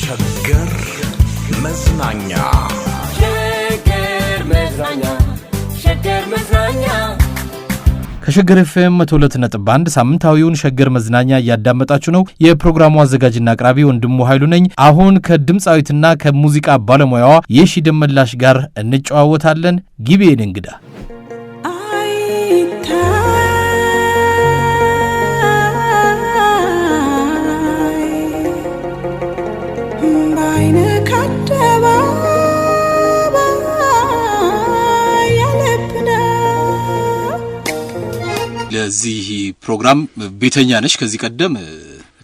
ሸገር መዝናኛ ከሸገር ኤፍኤም 102.1 ሳምንታዊውን ሸገር መዝናኛ እያዳመጣችሁ ነው። የፕሮግራሙ አዘጋጅና አቅራቢ ወንድሙ ኃይሉ ነኝ። አሁን ከድምጻዊትና ከሙዚቃ ባለሙያዋ የሺ ደመላሽ ጋር እንጨዋወታለን። ጊቤን እንግዳ ለዚህ ፕሮግራም ቤተኛ ነሽ። ከዚህ ቀደም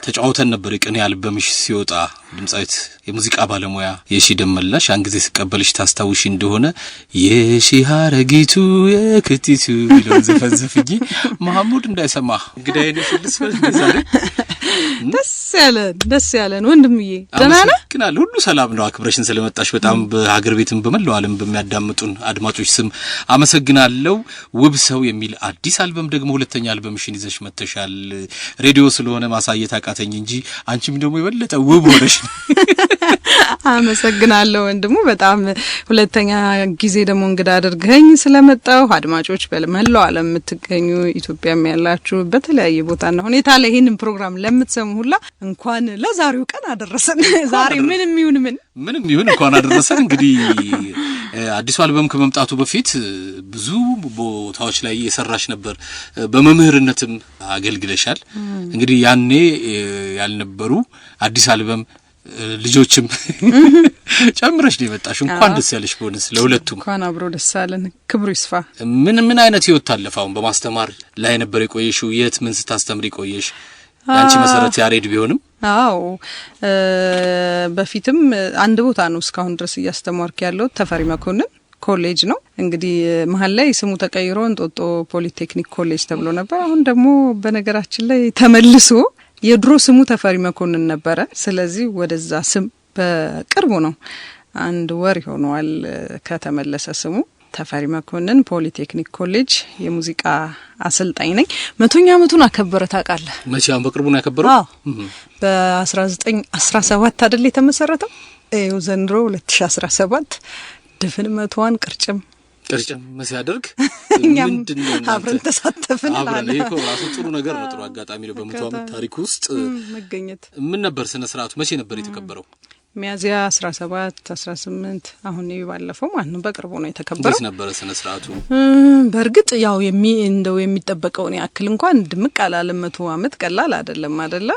ተጫውተን ነበር። የቀን አልበምሽ ሲወጣ ድምጻዊት የሙዚቃ ባለሙያ የሺ ደመላሽ ያን ጊዜ ስቀበልሽ ታስታውሽ እንደሆነ የሺ ሀረጊቱ የክቲቱ ብለው ዘፈዘፍኝ መሐሙድ እንዳይሰማ እንግዲህ ነሽ ልስፈል ዛሬ ደስ ያለን ወንድምዬ ደህና ነህ? ግን ሁሉ ሰላም ነው። አክብረሽን ስለመጣሽ በጣም በሀገር ቤትም በመላው ዓለም በሚያዳምጡን አድማጮች ስም አመሰግናለሁ። ውብ ሰው የሚል አዲስ አልበም ደግሞ ሁለተኛ አልበምሽን ይዘሽ መተሻል። ሬዲዮ ስለሆነ ማሳየት አቃተኝ እንጂ አንቺም ደግሞ የበለጠ ውብ ሆነሽ አመሰግናለሁ ወንድሙ። በጣም ሁለተኛ ጊዜ ደግሞ እንግዳ አድርገኝ ስለመጣው አድማጮች በመላው ዓለም የምትገኙ ኢትዮጵያም ያላችሁ በተለያየ ቦታና ሁኔታ ላይ ይሄንን ፕሮግራም ለምትሰሙ ሁላ እንኳን ለዛሬው ቀን አደረሰን። ዛሬ ምንም ይሁን እንኳን አደረሰን። እንግዲህ አዲሱ አልበም ከመምጣቱ በፊት ብዙ ቦታዎች ላይ የሰራሽ ነበር። በመምህርነትም አገልግለሻል። እንግዲህ ያኔ ያልነበሩ አዲስ አልበም ልጆችም ጨምረሽ ነው የመጣሽ። እንኳን ደስ ያለሽ ቦነስ ለሁለቱም እንኳን አብሮ ደስ አለን። ክብሩ ይስፋ። ምን አይነት ህይወት ታለፈው? በማስተማር ላይ ነበር የቆየሽው? የት ምን ስታስተምሪ ቆየሽ? ያንቺ መሰረት ያሬድ ቢሆንም አዎ በፊትም አንድ ቦታ ነው እስካሁን ድረስ እያስተማርኩ ያለው ተፈሪ መኮንን ኮሌጅ ነው። እንግዲህ መሀል ላይ ስሙ ተቀይሮ እንጦጦ ፖሊቴክኒክ ኮሌጅ ተብሎ ነበር። አሁን ደግሞ በነገራችን ላይ ተመልሶ የድሮ ስሙ ተፈሪ መኮንን ነበረ። ስለዚህ ወደዛ ስም በቅርቡ ነው አንድ ወር ይሆነዋል ከተመለሰ ስሙ ተፈሪ መኮንን ፖሊቴክኒክ ኮሌጅ የሙዚቃ አሰልጣኝ ነኝ። 100ኛ ዓመቱን አከበረ ታውቃለህ? መቼም በቅርቡ ነው ያከበረው። በ1917 አይደል የተመሰረተው? ይኸው ዘንድሮ 2017 ድፍን 100ዋን ቅርጭም መሲያደርግ ምንድነው አብረን ተሳተፍን አለ። ይሄ ራሱ ጥሩ ነገር ነው። ጥሩ አጋጣሚ ነው በ100 ዓመት ታሪክ ውስጥ መገኘት። ምን ነበር ስነ ስርዓቱ? መቼ ነበር የተከበረው? ሚያዚያ 17 18 አሁን ባለፈው ማን በቅርቡ ነው የተከበረው። እንዴት ነበር ስነ ስርዓቱ? በእርግጥ ያው እንደው የሚጠበቀውን ያክል እንኳን ድምቅ አላለም። 100 ዓመት ቀላል አይደለ?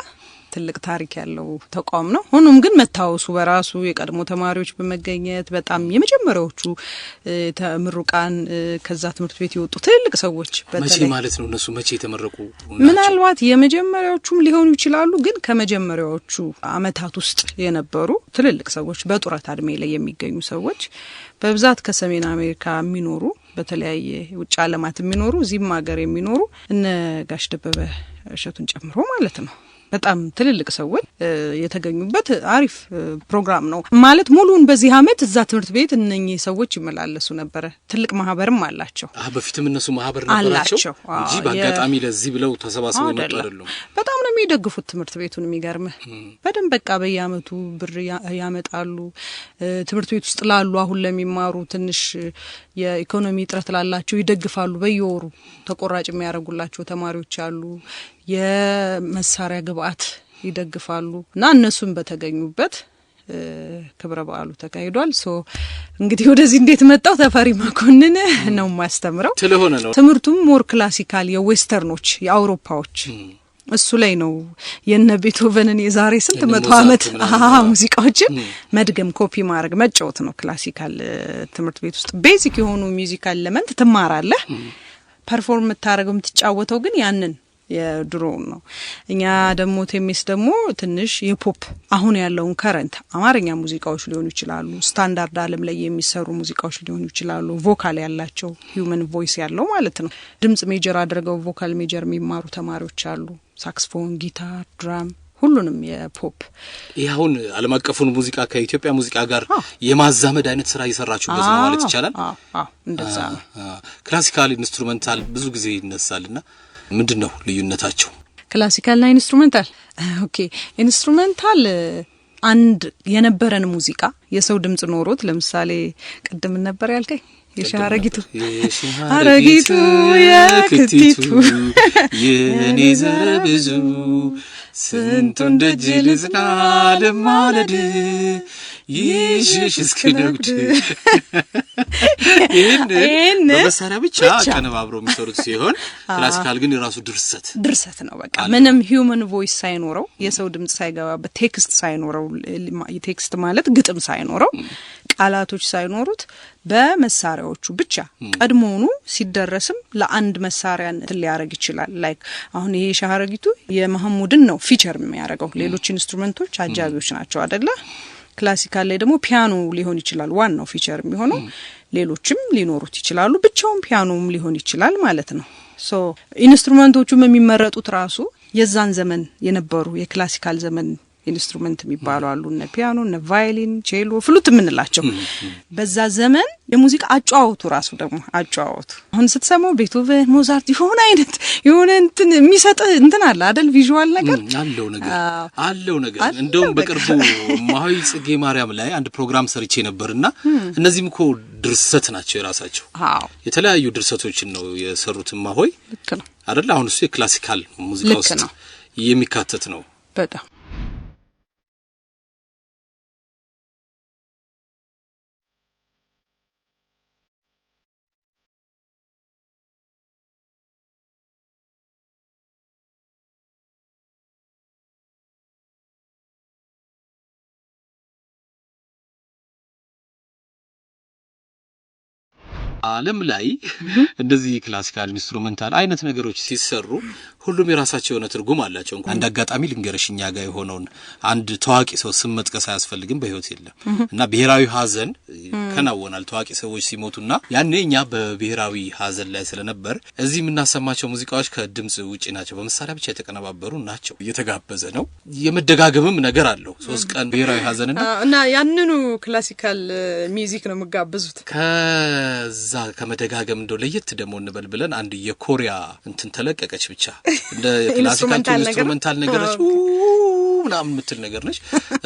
ትልቅ ታሪክ ያለው ተቋም ነው። ሆኖም ግን መታወሱ በራሱ የቀድሞ ተማሪዎች በመገኘት በጣም የመጀመሪያዎቹ ተምሩቃን ከዛ ትምህርት ቤት የወጡ ትልቅ ሰዎች መቼ ማለት ነው እነሱ መቼ የተመረቁ ምናልባት የመጀመሪያዎቹም ሊሆኑ ይችላሉ። ግን ከመጀመሪያዎቹ አመታት ውስጥ የነበሩ ትልልቅ ሰዎች በጡረታ እድሜ ላይ የሚገኙ ሰዎች በብዛት ከሰሜን አሜሪካ የሚኖሩ በተለያየ ውጭ ዓለማት የሚኖሩ እዚህም ሀገር የሚኖሩ እነ ጋሽ ደበበ እሸቱን ጨምሮ ማለት ነው በጣም ትልልቅ ሰዎች የተገኙበት አሪፍ ፕሮግራም ነው ማለት። ሙሉን በዚህ አመት እዛ ትምህርት ቤት እነኚህ ሰዎች ይመላለሱ ነበር። ትልቅ ማህበርም አላቸው። በፊትም እነሱ ማህበር ነበራቸው እንጂ በአጋጣሚ ለዚህ ብለው ተሰባስበው መጡ አይደለም። በጣም ነው የሚደግፉት ትምህርት ቤቱን። የሚገርምህ በደንብ በቃ በየአመቱ ብር ያመጣሉ። ትምህርት ቤት ውስጥ ላሉ አሁን ለሚማሩ ትንሽ የኢኮኖሚ እጥረት ላላቸው ይደግፋሉ። በየወሩ ተቆራጭ የሚያደርጉላቸው ተማሪዎች አሉ። የመሳሪያ ግብአት ይደግፋሉ እና እነሱም በተገኙበት ክብረ በዓሉ ተካሂዷል። እንግዲህ ወደዚህ እንዴት መጣው? ተፈሪ መኮንን ነው ማስተምረው ስለሆነ ነው። ትምህርቱም ሞር ክላሲካል የዌስተርኖች የአውሮፓዎች እሱ ላይ ነው። የነ ቤቶቨንን የዛሬ ስንት 100 ዓመት ሙዚቃዎችን መድገም ኮፒ ማድረግ መጫወት ነው። ክላሲካል ትምህርት ቤት ውስጥ ቤዚክ የሆኑ ሚውዚካል ኤሌመንት ትማራለህ። ፐርፎርም የምታረገው የምትጫወተው ግን ያንን የድሮ ነው። እኛ ደግሞ ቴሜስ ደግሞ ትንሽ የፖፕ አሁን ያለውን ከረንት አማርኛ ሙዚቃዎች ሊሆኑ ይችላሉ። ስታንዳርድ ዓለም ላይ የሚሰሩ ሙዚቃዎች ሊሆኑ ይችላሉ። ቮካል ያላቸው ሂዩመን ቮይስ ያለው ማለት ነው። ድምጽ ሜጀር አድርገው ቮካል ሜጀር የሚማሩ ተማሪዎች አሉ። ሳክስፎን፣ ጊታር፣ ድራም ሁሉንም የፖፕ ይሁን ዓለም አቀፉን ሙዚቃ ከኢትዮጵያ ሙዚቃ ጋር የማዛመድ አይነት ስራ እየሰራችሁ በዚህ ማለት ይቻላል። እንደዛ ነው። ክላሲካል ኢንስትሩሜንታል ብዙ ጊዜ ይነሳልና ምንድነው ልዩነታቸው? ክላሲካልና ኢንስትሩሜንታል ኦኬ ኢንስትሩሜንታል አንድ የነበረን ሙዚቃ የሰው ድምጽ ኖሮት ለምሳሌ ቅድም ነበር ያልከኝ የሻረጊቱ አረጊቱ የክቲቱ የኔ ዘር ብዙ ስንቱን ደጅ ልዝና ለማለድ ይሽሽ እስክነግድ ይህን በመሳሪያ ብቻ ቀነባብረው የሚሰሩት ሲሆን ክላሲካል ግን የራሱ ድርሰት ነው። በቃ ምንም ሂውመን ቮይስ ሳይኖረው የሰው ድምጽ ሳይገባበት ቴክስት ሳይኖረው ቴክስት ማለት ግጥም ሳይኖረው ቃላቶች ሳይኖሩት በመሳሪያዎቹ ብቻ ቀድሞውኑ ሲደረስም ለአንድ መሳሪያ ሊያረግ ይችላል። ላይክ አሁን ይሄ ሻረጊቱ የመሐሙድን ነው ፊቸር የሚያደርገው ሌሎች ኢንስትሩመንቶች አጃቢዎች ናቸው አይደለ? ክላሲካል ላይ ደግሞ ፒያኖ ሊሆን ይችላል ዋናው ፊቸር የሚሆነው ሌሎችም ሊኖሩት ይችላሉ ብቻውን ፒያኖም ሊሆን ይችላል ማለት ነው። ሶ ኢንስትሩመንቶቹም የሚመረጡት ራሱ የዛን ዘመን የነበሩ የክላሲካል ዘመን ኢንስትሩመንት የሚባሉ አሉ እነ ፒያኖ እነ ቫዮሊን ቼሎ ፍሉት የምንላቸው በዛ ዘመን የሙዚቃ አጫዋወቱ ራሱ ደግሞ አጫዋወቱ አሁን ስትሰማው ቤቶቨን ሞዛርት የሆነ እንትን የሚሰጥ እንትን አለ አይደል ቪዥዋል ነገር አለው ነገር እንደውም በቅርቡ ማህይ ጽጌ ማርያም ላይ አንድ ፕሮግራም ሰርቼ ነበርና እነዚህም እኮ ድርሰት ናቸው የራሳቸው የተለያዩ ድርሰቶችን ነው የሰሩት ማህይ አይደል? አሁን እሱ የክላሲካል ሙዚቃ ውስጥ የሚካተት ነው በጣም ዓለም ላይ እንደዚህ ክላሲካል ኢንስትሩመንታል አይነት ነገሮች ሲሰሩ ሁሉም የራሳቸው የሆነ ትርጉም አላቸው። አንድ አጋጣሚ ልንገርሽኛ ጋር የሆነውን አንድ ታዋቂ ሰው ስም መጥቀስ አያስፈልግም በህይወት የለም እና ብሔራዊ ሀዘን ከናወናል ታዋቂ ሰዎች ሲሞቱና ያኔኛ በብሔራዊ ሀዘን ላይ ስለነበር እዚህ የምናሰማቸው ሙዚቃዎች ከድምጽ ውጪ ናቸው በመሳሪያ ብቻ የተቀነባበሩ ናቸው። እየተጋበዘ ነው የመደጋገምም ነገር አለው 3 ቀን ብሔራዊ ሀዘንና ያንኑ ክላሲካል ሚውዚክ ነው መጋበዙት ከዛ ከመደጋገም እንደው ለየት ደሞ እንበልብለን አንድ የኮሪያ እንትን ተለቀቀች ብቻ እንደ ክላሲካል ኢንስትሩመንታል ነገርች ምናምን ምትል ነገር ነች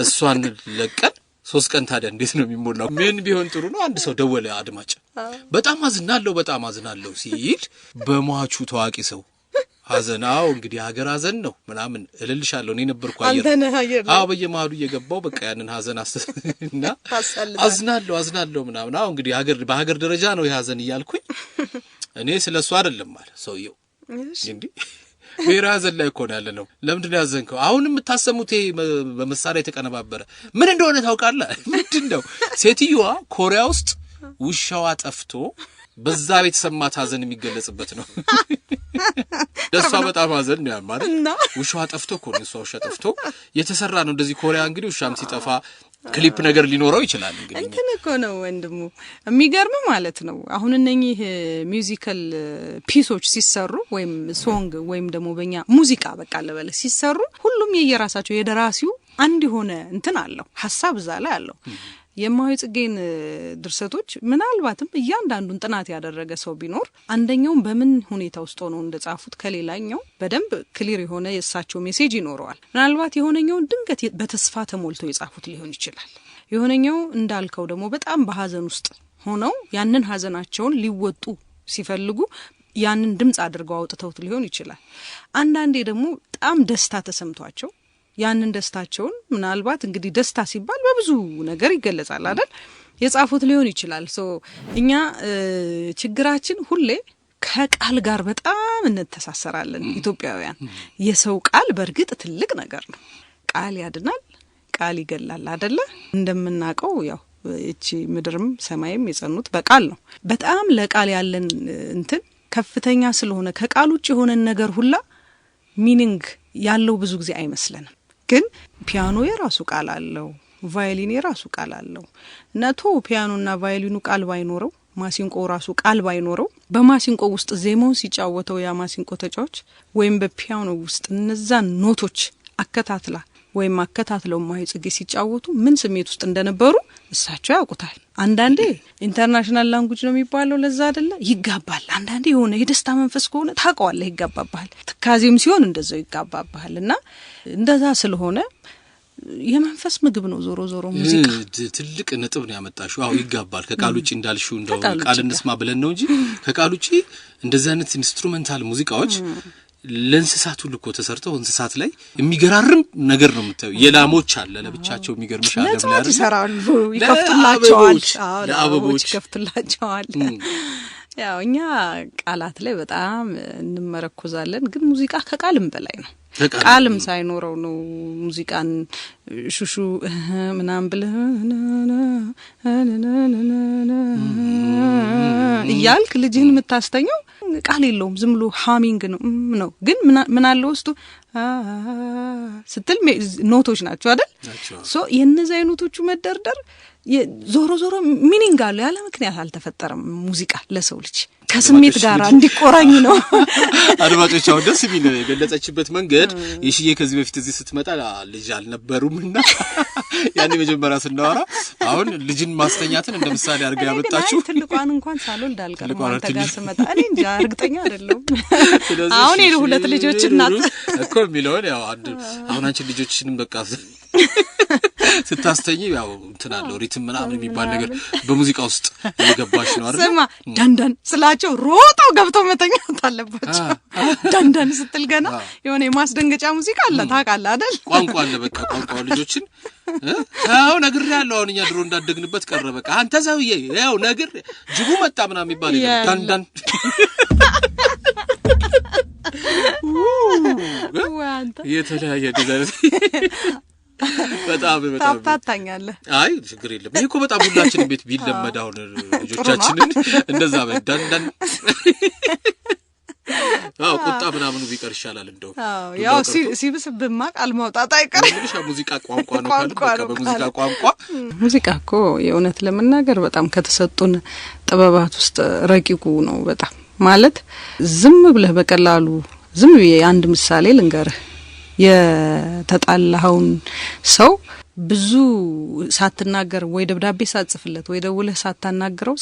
እሷን ለቀን 3 ቀን ታዲያ እንዴት ነው የሚሞላው? ምን ቢሆን ጥሩ ነው? አንድ ሰው ደወለ አድማጭ በጣም አዝናለሁ ሲል በሟቹ ታዋቂ ሰው ሀዘናው እንግዲህ ሀገር ሀዘን ነው ምናምን እልልሻለሁ እኔ ነበርኩ አየር በየማሉ እየገባው በቃ ያንን ሀዘን እና አዝናለሁ ምናምን እንግዲህ በሀገር ደረጃ ነው የሀዘን ይያልኩኝ እኔ ስለሱ አይደለም ማለት ሰውየው እንዴ ብሔራዘን ላይ እኮ ነው ያለነው ለምንድን ነው ያዘንከው? አሁን የምታሰሙት በመሳሪያ የተቀነባበረ ምን እንደሆነ ታውቃለህ? ምንድነው? ሴትዮዋ ኮሪያ ውስጥ ውሻዋ ጠፍቶ በዛ ቤት ሰማት ሀዘን የሚገለጽበት ነው። ደሷ በጣም ሀዘን ነው ማለት ውሻዋ ጠፍቶ እኮ ነው እሷ ውሻ ጠፍቶ የተሰራ ነው እንደዚህ ኮሪያ እንግዲህ ውሻም ሲጠፋ ክሊፕ ነገር ሊኖረው ይችላል እንግዲህ እንትን እኮ ነው ወንድሙ የሚገርም ማለት ነው። አሁን እነኚህ ሚውዚካል ፒሶች ሲሰሩ ወይም ሶንግ ወይም ደግሞ በእኛ ሙዚቃ በቃ ለበለ ሲሰሩ ሁሉም የየራሳቸው የደራሲው አንድ የሆነ እንትን አለው ሐሳብ እዛ ላይ አለው። የማህይ ጽጌን ድርሰቶች ምናልባትም እያንዳንዱን ጥናት ያደረገ ሰው ቢኖር አንደኛው በምን ሁኔታ ውስጥ ሆኖ እንደጻፉት ከሌላኛው በደንብ ክሊር የሆነ የሳቸው ሜሴጅ ይኖረዋል። ምናልባት የሆነኛው ድንገት በተስፋ ተሞልቶ የጻፉት ሊሆን ይችላል። የሆነኛው እንዳልከው ደግሞ በጣም በሐዘን ውስጥ ሆነው ያንን ሐዘናቸውን ሊወጡ ሲፈልጉ ያንን ድምጽ አድርገው አውጥተውት ሊሆን ይችላል። አንዳንዴ ደግሞ በጣም ደስታ ተሰምቷቸው ያንን ደስታቸውን ምናልባት እንግዲህ ደስታ ሲባል በብዙ ነገር ይገለጻል አይደል የጻፉት ሊሆን ይችላል። እኛ ችግራችን ሁሌ ከቃል ጋር በጣም እንተሳሰራለን ኢትዮጵያውያን። የሰው ቃል በርግጥ ትልቅ ነገር ነው። ቃል ያድናል፣ ቃል ይገላል አይደለ? እንደምናውቀው ያው እቺ ምድርም ሰማይም የጸኑት በቃል ነው። በጣም ለቃል ያለን እንትን ከፍተኛ ስለሆነ ከቃል ውጭ የሆነ ነገር ሁላ ሚኒንግ ያለው ብዙ ጊዜ አይመስለንም። ግን ፒያኖ የራሱ ቃል አለው፣ ቫዮሊን የራሱ ቃል አለው። ነቶ ፒያኖና ቫዮሊኑ ቃል ባይኖረው ማሲንቆ ራሱ ቃል ባይኖረው በማሲንቆ ውስጥ ዜማውን ሲጫወተው ያ ማሲንቆ ተጫዋች ወይም በፒያኖ ውስጥ እነዛን ኖቶች አከታትለው ማህይ ጽጌ ሲጫወቱ ምን ስሜት ውስጥ እንደነበሩ እሳቸው ያውቁታል። አንዳንዴ ኢንተርናሽናል ላንጉዌጅ ነው የሚባለው ለዛ አይደለ ይጋባል። አንዳንዴ የሆነ የደስታ መንፈስ ከሆነ ታውቀዋለህ ይጋባባል፣ ትካዜም ሲሆን እንደዛው ይጋባባልና እንደዛ ስለሆነ የመንፈስ ምግብ ነው ዞሮ ዞሮ ሙዚቃ ትልቅ ነጥብ ነው ያመጣሽው አው ይጋባል ከቃል ውጪ እንዳልሽው እንደው ቃል እንስማ ብለን ነው እንጂ ከቃል ውጪ እንደዚህ አይነት ኢንስትሩሜንታል ሙዚቃዎች ለእንስሳት ሁሉ እኮ ተሰርተው እንስሳት ላይ የሚገራርም ነገር ነው የምታዩ የላሞች አለ ለብቻቸው የሚገርምሽ አለ ብለህ ይሰራሉ ይከፍቱላቸዋል ለአበቦች ይከፍቱላቸዋል ያው እኛ ቃላት ላይ በጣም እንመረኮዛለን ግን ሙዚቃ ከቃልም በላይ ነው ቃልም ሳይኖረው ነው ሙዚቃን ሹሹ ምናምን ብለህ እያልክ ልጅን የምታስተኛው ቃል የለውም ዝም ብሎ ሃሚንግ ነው ግን ምን አለ ውስጡ ስትል ኖቶች ናቸው አይደል ሶ የነዛ አይነቶቹ መደርደር ዞሮ ዞሮ ሚኒንግ አለ ያለ ምክንያት አልተፈጠረም ሙዚቃ ለሰው ልጅ ከስሜት ጋር እንዲቆራኝ ነው አድማጮች አሁን ደስ ቢል የገለጸችበት መንገድ የሽዬ ከዚህ በፊት እዚህ ስትመጣ ልጅ አልነበሩምና ያኔ መጀመሪያ ስናወራ አሁን ልጅን ማስተኛትን እንደምሳሌ አድርጋ ያመጣችሁ ትልቋን እንኳን ሳሎል ዳልቀር አንተ ጋር ስመጣ እኔ እንጃ እርግጠኛ አይደለም አሁን ሁለት ልጆች እናት እኮ የሚለውን ያው አሁን አንቺ ልጆችሽንም በቃ ስታስተኝ ያው እንትን አለው ሪትም ምናምን የሚባል ነገር በሙዚቃ ውስጥ እየገባሽ ነው አይደል ስማ ዳንዳን ስላቸው ሮጣው ገብተው መተኛት አለባቸው ዳንዳን ስትል ገና የሆነ የማስደንገጫ ሙዚቃ አለ ታውቃለህ አይደል ቋንቋ አለ በቃ ቋንቋ ልጆችን አው ነገር ያለው አሁን እኛ ድሮ እንዳደግንበት ቀረ በቃ አንተ ሰውዬ ያው ነገር ጅቡ መጣ ምናምን የሚባል ዳንዳን ዋንታ የተለያየ ዲዛይን በጣም ታታኛለህ አይ ችግር የለም ይሄ እኮ በጣም ሁላችንም ቤት ቢለመድ አሁን ልጆቻችንን እንደዛ በዳንዳን አው ቁጣ ምናምኑ ቢቀር ይሻላል እንደው ያው ሲብስብማ ቃል ማውጣት አይቀርም ሙዚቃ ቋንቋ ነው ካለ በሙዚቃ ቋንቋ ሙዚቃ እኮ የእውነት ለመናገር በጣም ከተሰጡን ጥበባት ውስጥ ረቂቁ ነው በጣም ማለት ዝም ብለህ በቀላሉ ዝም አንድ ምሳሌ ልንገርህ የተጣላውን ሰው ብዙ ሳትናገር ወይ ደብዳቤ ሳትጽፍለት ወይ ደውለህ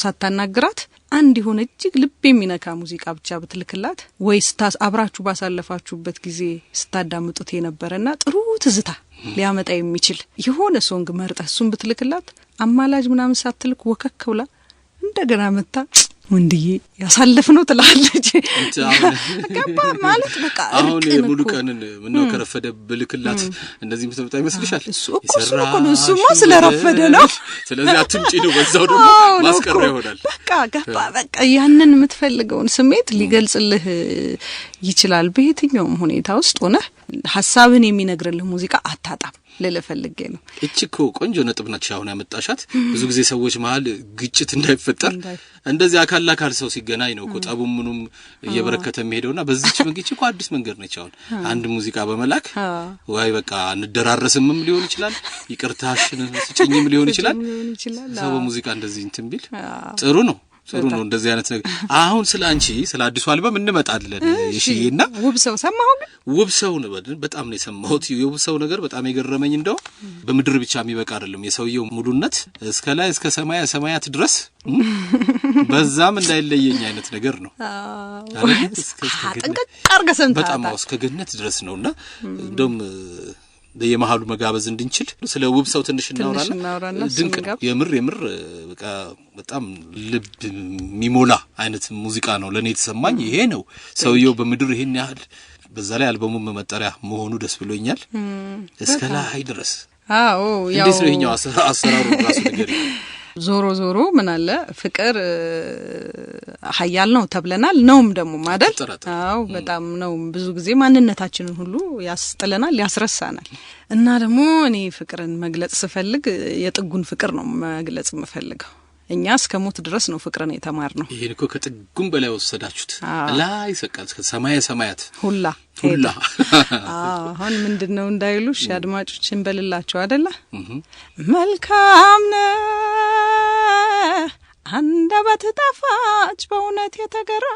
ሳታናግራት አንድ ይሆነ እጅግ ልብ የሚነካ ሙዚቃ ብቻ ብትልክላት ወይ አብራችሁ ባሳለፋችሁበት ጊዜ ስታዳምጡት የነበረና ጥሩ ትዝታ ሊያመጣ የሚችል የሆነ ሶንግ መርጠህ እሱን ብትልክላት አማላጅ ምናምን ሳትልክ ወከከውላ እንደገና መጣ ወንድዬ ያሳለፍነው ትላለች ገባ ማለት በቃ አሁን ሙሉ ቀንን ምነው ከረፈደ ብልክላት እንደዚህ ምትመጣ ይመስልሻል እሱማ ስለረፈደ ነው ስለዚህ አትምጪ ነው በዛው ደግሞ ማስቀረ ይሆናል በቃ ያንን የምትፈልገውን ስሜት ሊገልጽልህ ይችላል በየትኛውም ሁኔታ ውስጥ ሆነ ሐሳብን የሚነግርልህ ሙዚቃ አታጣም ለለፈልጌ ነው እቺኮ ቆንጆ ነጥብ ነች አሁን ያመጣሻት ብዙ ጊዜ ሰዎች መሃል ግጭት እንዳይፈጠር እንደዚህ አካል ሰው ሲገናኝ ነው ቆጣቡም ምኑም እየበረከተ የሚሄደውና በዚህች መንገድ እኮ አዲስ መንገድ ነች አሁን አንድ ሙዚቃ በመላክ ወይ በቃ እንደራረስምም ሊሆን ይችላል ይቅርታሽን ስጭኝም ሊሆን ይችላል ሰው በሙዚቃ እንደዚህ እንትን ቢል ጥሩ ነው እንደዚህ አይነት ነገር አሁን ስላንቺ ስለ አዲሱ አልበም እንመጣለን እሺና ውብ ሰው ሰማሁ ውብ ሰው ነው በጣም ነው የሰማሁት የውብ ሰው ነገር በጣም የገረመኝ እንደው በምድር ብቻ የሚበቃ አይደለም የሰውየው ሙሉነት እስከ ላይ እስከ ሰማያት ድረስ በዛም እንዳይለየኝ አይነት ነገር ነው አይደል እስከ በጣም እስከ ገነት ድረስ ነውና እንደውም በየመሃሉ መጋበዝ እንድንችል ስለ ውብ ሰው ትንሽ እናወራና ድንቅ የምር በቃ በጣም ልብ ሚሞላ አይነት ሙዚቃ ነው ለኔ የተሰማኝ ይሄ ነው ሰውየው በምድር ይሄን ያህል በዛ ላይ አልበሙ መጠሪያ መሆኑ ደስ ብሎኛል እስከ ላይ ድረስ አዎ ያው እንዴት ነው ይሄኛው አሰራሩ ራሱ ነገር ዞሮ ምን አለ ፍቅር ኃያል ነው ተብለናል ነውም ደግሞ ማደል አዎ በጣም ነው ብዙ ጊዜ ማንነታችንን ሁሉ ያስጥለናል ያስረሳናል እና ደግሞ እኔ ፍቅርን መግለጽ ስፈልግ የጥጉን ፍቅር ነው መግለጽ የምፈልገው እኛ እስከ ሞት ድረስ ነው ፍቅርን የተማርነው ይሄን እኮ ከጥጉም በላይ ወሰዳችሁት ላይ ሰቀል ሰማያት ሁላ አሁን ምንድነው እንዳይሉሽ አድማጮችን በልላቸው አይደለ መልካም ነው አንደበት ጣፋጭ በእውነት የተገራ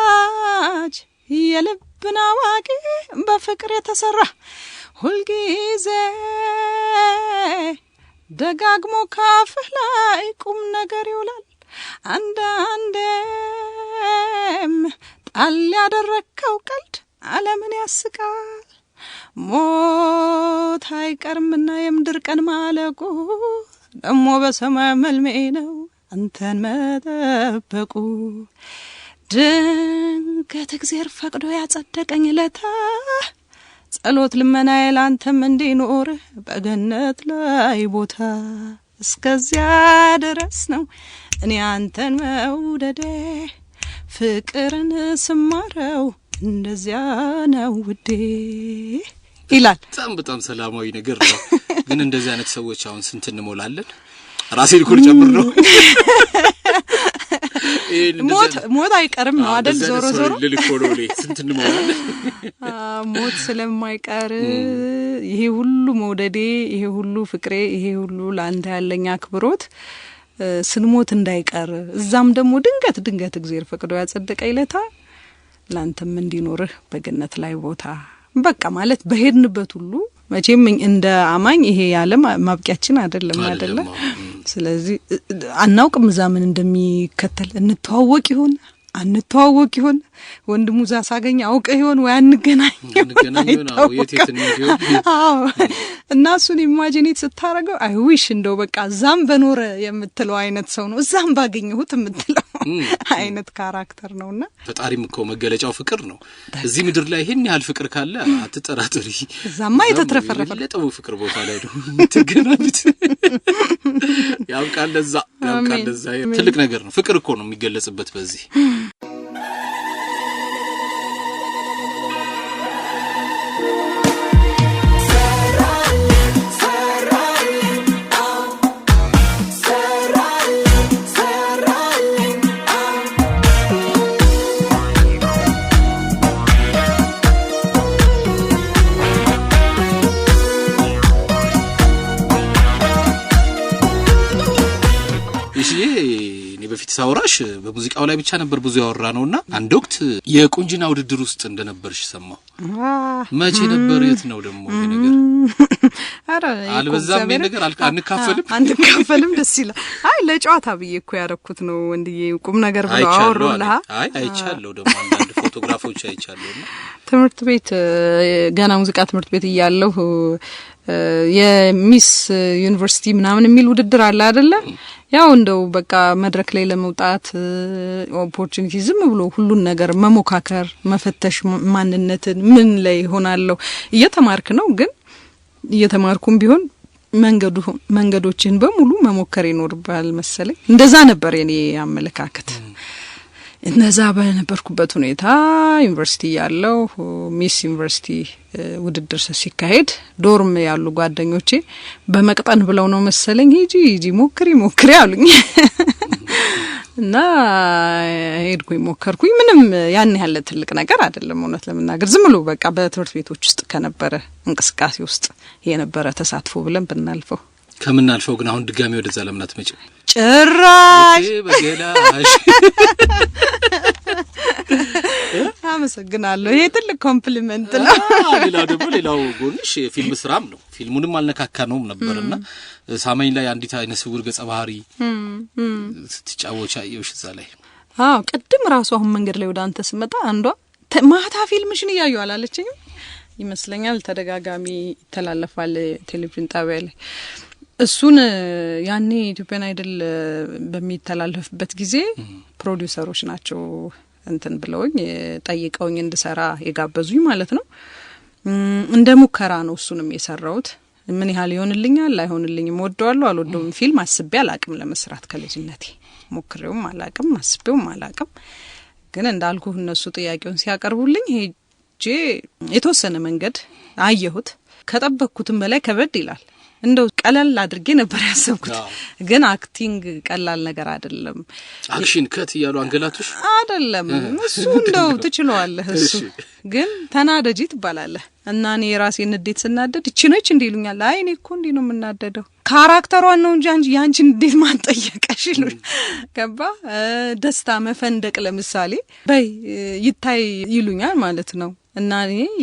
ተወዳጅ የልብን አዋቂ በፍቅር የተሰራ ሁልጊዜ ደጋግሞ ካፍህ ላይ ቁም ነገር ይውላል አንዳንዴም ጣል ያደረከው ቀልድ ዓለምን ያስቃል አይቀርምና የምድር ቀን ማለቁ ደሞ በሰማይ መልሜ ነው አንተን መጠበቁ ድንገት እግዚአብሔር ፈቅዶ ያጸደቀኝ ለታ ጸሎት ልመናዬ ላንተም እንዲኖር በገነት ላይ ቦታ እስከዚያ ድረስ ነው እኔ አንተን መውደዴ ፍቅርን ስማረው እንደዚያ ነው ውዴ ይላል። በጣም ሰላማዊ ነገር ነው። ግን እንደዚህ አይነት ሰዎች አሁን ስንት እንሞላለን? ራሴን ኩል ጨምር ነው ሞት አይቀርም ነው አይደል? ዞሮ ዞሮ ልልኮሎሌ ስንት እንሞላለን? ሞት ስለማይቀር ይሄ ሁሉ መውደዴ ይሄ ሁሉ ፍቅሬ ይሄ ሁሉ ላንተ ያለኝ አክብሮት ስንሞት እንዳይቀር እዛም ደግሞ ድንገት እግዚአብሔር ፈቅዶ ያጸደቀ ይለታ ላንተም እንዲኖርህ በገነት ላይ ቦታ በቃ ማለት በሄድንበት ሁሉ መቼም እንደ አማኝ ይሄ ያለም ማብቂያችን አይደለም። ስለዚህ አናውቅም ዛምን እንደሚከተል እንተዋወቅ ይሆን አንተዋወቅ ይሆን ወንድሙ ዛሳገኝ አውቀ ይሆን ወይ አንገናኝ ነው የቴት ነው እና እሱን ኢማጂኔት ስታረገው አይ ዊሽ እንደው በቃ ዛም በኖረ የምትለው አይነት ሰው ነው ዛም ባገኘሁት የምትለው አይነት ካራክተር ነውና ፈጣሪም እኮ መገለጫው ፍቅር ነው። እዚህ ምድር ላይ ይሄን ያህል ፍቅር ካለ አትጠራጥሪ ዛማ የተትረፈረፈ ለጠው ፍቅር ቦታ ላይ ነው የምትገናኙት። ያውቃል ለዛ ትልቅ ነገር ነው። ፍቅር እኮ ነው የሚገለጽበት በዚህ በፊት ሳውራሽ በሙዚቃው ላይ ብቻ ነበር ብዙ ያወራ ነውና አንድ ወቅት የቁንጅና ውድድር ውስጥ እንደነበርሽ ሰማው። መቼ ነበር? የት ነው ደግሞ ይሄ ነገር? አረ አልበዛም ነገር አንካፈልም ደስ ይላል። አይ ለጨዋታ ብዬ እኮ ያረኩት ነው ወንድዬ ቁም ነገር ብሎ አወሩልህ። አይ አይቻለሁ ደግሞ አንዳንድ ፎቶግራፎች አይቻለሁና ትምህርት ቤት ገና ሙዚቃ ትምህርት ቤት እያለሁ የሚስ ዩኒቨርሲቲ ምናምን የሚል ውድድር አለ አይደለ? ያው እንደው በቃ መድረክ ላይ ለመውጣት ኦፖርቹኒቲ ዝም ብሎ ሁሉን ነገር መሞካከር መፈተሽ ማንነትን ምን ላይ ሆናለሁ እየተማርክ ነው። ግን እየተማርኩም ቢሆን መንገዶችን በሙሉ መሞከር ይኖርባል መሰለኝ። እንደዛ ነበር የኔ አመለካከት። እነዛ በነበርኩበት ሁኔታ ዩኒቨርሲቲ ያለው ሚስ ዩኒቨርሲቲ ውድድር ሲካሄድ ዶርም ያሉ ጓደኞቼ በመቅጠን ብለው ነው መሰለኝ ሂጂ ሞክሪ አሉኝ። እና ሄድኩኝ ሞከርኩኝ። ምንም ያን ያለ ትልቅ ነገር አይደለም እውነት ለመናገር ዝም ብሎ በቃ በትምህርት ቤቶች ውስጥ ከነበረ እንቅስቃሴ ውስጥ የነበረ ተሳትፎ ብለን ብናልፈው ከምናልፈው ግን አሁን ድጋሚ ወደዛ ለምናት መጪ ጭራሽ በገላሽ አመሰግናለሁ። ይሄ ትልቅ ኮምፕሊመንት ነው። ሌላው ጎንሽ ፊልም ስራም ነው። ፊልሙንም አልነካካነውም ነበርና ሳመኝ ላይ አንዲት አይነ ስውር ገጸ ባህሪ ስትጫወቻ አየውሽ እዛ ላይ። ቅድም ራሱ አሁን መንገድ ላይ ወደ አንተ ስመጣ አንዷ ማታ ፊልምሽን እያየሁ አላለችኝ ይመስለኛል። ተደጋጋሚ ይተላለፋል ቴሌቪዥን ጣቢያ ላይ። እሱን ያኔ ኢትዮጵያን አይደል በሚተላለፍበት ጊዜ ፕሮዲዩሰሮች ናቸው እንትን ብለውኝ ጠይቀውኝ እንድሰራ የጋበዙኝ ማለት ነው። እንደ ሙከራ ነው እሱንም የሰራሁት። ምን ያህል ይሆንልኛል አይሆንልኝም ወደዋለሁ አልወደውም ፊልም አስቤ አላቅም ለመስራት ከልጅነቴ ሞክሬውም አላቅም አስቤውም አላቅም። ግን እንዳልኩ እነሱ ጥያቄውን ሲያቀርቡልኝ ሄጄ የተወሰነ መንገድ አየሁት። ከጠበቅኩትም በላይ ከበድ ይላል። እንደው ቀለል አድርጌ ነበር ያሰብኩት። ግን አክቲንግ ቀላል ነገር አይደለም። አክሽን ከት ያሉ አንገላቶች አይደለም። እሱ እንደው ትችለዋለህ። እሱ ግን ተናደጂ ትባላለህ እና እኔ ራሴ ንዴት ስናደድ እቺ ነች እንዲሉኛል። አይ እኔ እኮ እንዲ ነው የምናደደው ካራክተሯን ነው እንጂ ያንቺን እንዴት ማን ጠየቀሽ ይሉኝ ገባ። ደስታ መፈንደቅ ለምሳሌ በይ ይታይ ይሉኛል ማለት ነው። እና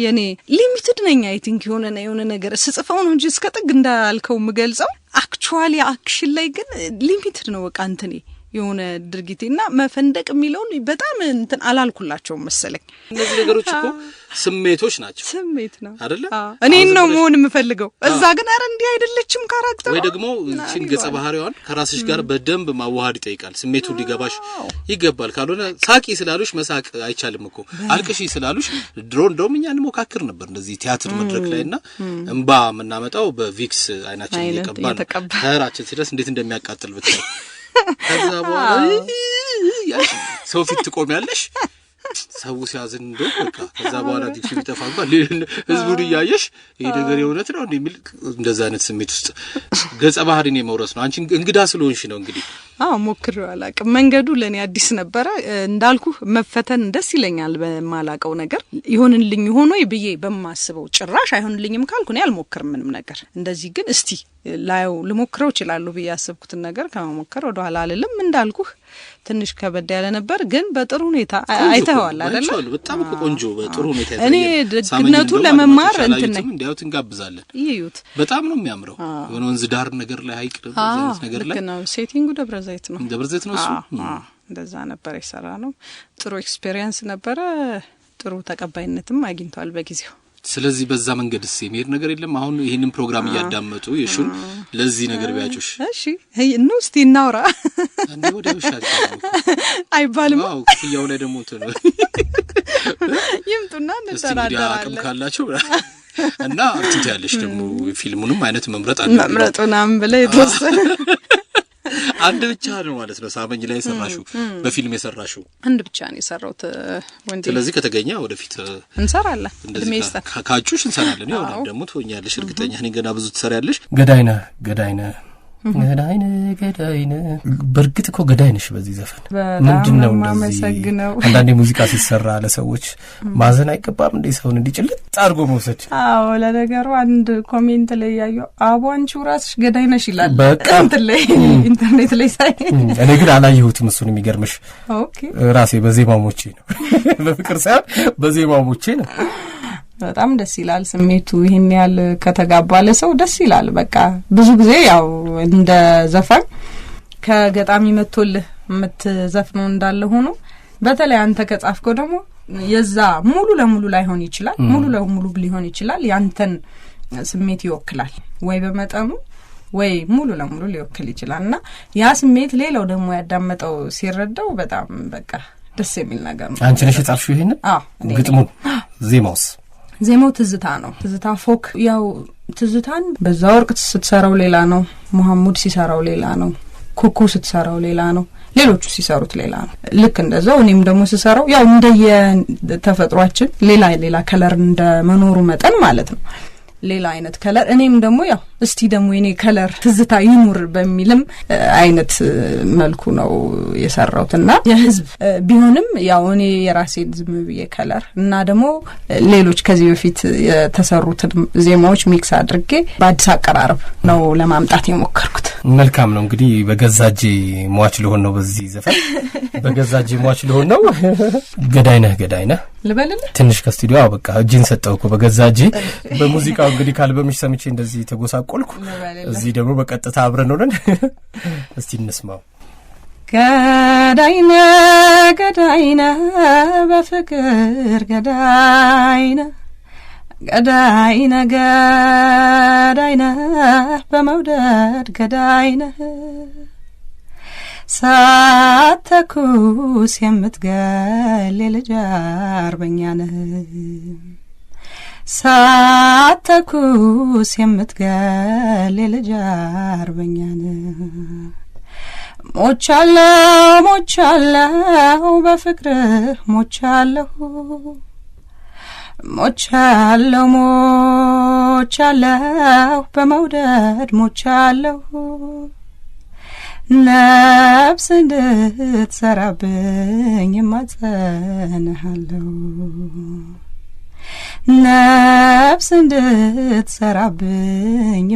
የኔ ሊሚትድ ነኝ አይ ቲንክ የሆነ ነገር ስጽፈው ነው እንጂ እስከ ጥግ እንዳልከው ምገልጸው አክቹዋሊ አክሽን ላይ ግን ሊሚትድ ነው። በቃ እንትኔ የሆነ ድርጊትና መፈንደቅ የሚለውን በጣም እንትን አላልኩላቸውም መሰለኝ። እነዚህ ነገሮች እኮ ስሜቶች ናቸው። ስሜት ነው አይደለ? እኔን ነው መሆን የምፈልገው እዛ ግን አረ እንዲህ አይደለችም ካራክተሩ ወይ ደግሞ እቺን ገጸ ባህሪዋን ከራስሽ ጋር በደንብ ማዋሃድ ይጠይቃል። ስሜቱ ሊገባሽ ይገባል። ካልሆነ ሳቂ ስላሉሽ መሳቅ አይቻልም እኮ። አልቅሺ ስላሉሽ ድሮ እንደውም እኛ እንሞካክር ነበር እንደዚህ ቲያትር መድረክ ላይና እንባ የምናመጣው በቪክስ አይናችን እየቀባን ተራችን ሲደርስ እንዴት እንደሚያቃጥል ብታይ ከዛ በኋላ ሰው ፊት ትቆሚያለሽ ሰው ሲያዝን እንደው በቃ ከዛ በኋላ ዲክስ ቢጠፋ እንኳን ህዝቡን እያየሽ ይሄ ነገር የእውነት ነው እንደሚል እንደዛ አይነት ስሜት ውስጥ ገጸ ባህሪን የመውረስ ነው። አንቺ እንግዳ ስለሆንሽ ነው እንግዲህ። ሞክሬው አላውቅም። መንገዱ ለኔ አዲስ ነበረ። እንዳልኩ መፈተን ደስ ይለኛል በማላቀው ነገር ይሆንልኝ ሆኖ ይብዬ በማስበው ጭራሽ አይሆንልኝም ካልኩ ነው አልሞክርም ምንም ነገር። እንደዚህ ግን እስቲ ላዩ ልሞክረው ይችላል ብዬ ያሰብኩትን ነገር ከመሞከር ወደ ኋላ አልልም። እንዳልኩ ትንሽ ከበድ ያለ ነበር ግን በጥሩ ሁኔታ አይተዋል አይደል? በጣም ቆንጆ በጥሩ ሁኔታ እኔ ደግነቱ ለመማር እንትን ነኝ እንዲያውት እንጋብዛለን። ይዩት በጣም በጣም ነው የሚያምረው። የሆነ ወንዝ ዳር ነገር ላይ ሀይቅ ነገር ላይ ነው ሴቲንጉ ደብረ ዘይት ነው እሱ እንደዛ ነበር የሰራ ነው። ጥሩ ኤክስፒሪየንስ ነበረ። ጥሩ ተቀባይነትም አግኝቷል በጊዜው። ስለዚህ በዛ መንገድስ የሚሄድ ነገር የለም። አሁን ይሄንን ፕሮግራም እያዳመጡ ይሹን ለዚህ ነገር ቢያጩሽ እሺ ነው እስቲ እናውራ አንዴ ወደ ውሻት አይባልም። ያው ላይ ደግሞ ተነ ይምጡና እንተራደራለን አቅም ካላችሁ እና ትያለሽ ደግሞ ፊልሙንም አይነት መምረጡናም ብለ የተወሰነ አንድ ብቻ ነው ማለት ነው ሳመኝ ላይ ሰራሹ በፊልም የሰራሹ አንድ ብቻ ነው የሰራውት ወንዴ። ስለዚህ ከተገኘ ወደፊት እንሰራለን ካጩሽ እንሰራለን። ያው ደግሞ ትሆኛለሽ እርግጠኛ ነኝ ገና ብዙ ትሰሪያለሽ። ገዳይነ በርግጥ እኮ ገዳይነሽ በዚህ ዘፈን ምንድነው እንደዚህ አንዳንዴ ሙዚቃ ሲሰራ ለሰዎች ማዘን አይገባም እንዴ ሰውን እንዲጭልጥ አርጎ መውሰድ? ለነገሩ አንድ ኮሜንት ላይ ያየው አቧንቹ ራስሽ ገዳይነሽ ይላል እንትን ላይ ኢንተርኔት ላይ ሳይ እኔ ግን አላየሁትም። እሱን የሚገርምሽ ራሴ በዜማሞቼ ነው በፍቅር ሳይሆን በዜማሞቼ ነው። በጣም ደስ ይላል ስሜቱ። ይሄን ያህል ከተጋባለ ሰው ደስ ይላል። በቃ ብዙ ጊዜ ያው እንደ ዘፈን ከገጣሚ መጥቶልህ የምትዘፍነው እንዳለ ሆኖ በተለይ አንተ ከጻፍከው ደግሞ የዛ ሙሉ ለሙሉ ላይሆን ይችላል፣ ሙሉ ለሙሉ ሊሆን ይችላል። ያንተን ስሜት ይወክላል ወይ በመጠኑ ወይ ሙሉ ለሙሉ ሊወክል ይችላልና ያ ስሜት ሌላው ደግሞ ያዳመጠው ሲረዳው በጣም በቃ ደስ የሚል ነገር ነው። አንቺ ነሽ የጻፍሽው ይሄንን? ግጥሙ ዜማው ትዝታ ነው። ትዝታ ፎክ ያው ትዝታን በዛ ወቅት ስትሰራው ሌላ ነው፣ መሐሙድ ሲሰራው ሌላ ነው፣ ኩኩ ስትሰራው ሌላ ነው፣ ሌሎቹ ሲሰሩት ሌላ ነው። ልክ እንደዛው እኔም ደግሞ ስሰራው ያው እንደየተፈጥሯችን ሌላ ከለር እንደመኖሩ መጠን ማለት ነው ሌላ አይነት ከለር እኔም ደግሞ ያው እስቲ ደግሞ የኔ ከለር ትዝታ ይኑር በሚልም አይነት መልኩ ነው የሰራውትና የህዝብ ቢሆንም ያው እኔ የራሴ ዝም ብዬ ከለር እና ደግሞ ሌሎች ከዚህ በፊት የተሰሩት ዜማዎች ሚክስ አድርጌ በአዲስ አቀራረብ ነው ለማምጣት የሞከርኩት። መልካም ነው እንግዲህ በገዛጄ ሟች ለሆን ነው በዚህ ዘፈን በገዛጄ ሟች ለሆን ነው ገዳይነህ ልበልልህ ትንሽ ከስቱዲዮ በቃ እጅን ሰጠውኩ በገዛጄ በሙዚቃው እንግዲህ ካልበምሽ ሰምቼ እንደዚህ ተጎሳቆልኩ። እዚህ ደግሞ በቀጥታ አብረን ሆነን እስቲ እንስማው። ገዳይነ በፍቅር ገዳይነ በመውደድ ገዳይነ ሳተኩስ የምትገል የልጅ አርበኛ ነህ ሳተኩስ የምትገል የልጅ አርበኛ ነህ ሞቻለሁ በፍቅርህ ሞቻለሁ በመውደድ ሞቻለሁ ነፍስ እንድትሰራብኝ እማጸንሃለሁ ነፍስ እንድትሰራብኝ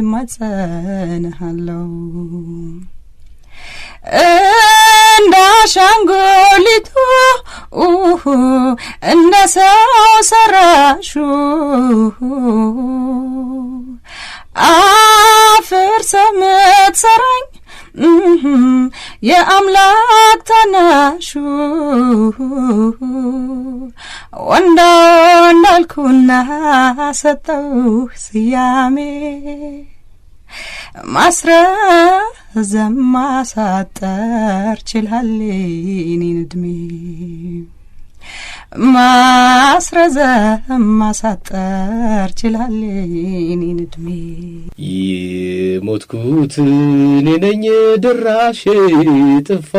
እማጸንሃለሁ እንዳሻንጉሊቱ እንደ ሰው ሰራሹ አፍርሰህ ምትሰራኝ የአምላክ ታናሹ ወንዳ እንዳልኩና ሰጠው ስያሜ ማስረዘም ማሳጠር ችላል እኔን እድሜ ማስረዘም ማሳጠር ችላል እኔን እድሜ የሞትኩት እኔ ነኝ ድራሽ ጥፋ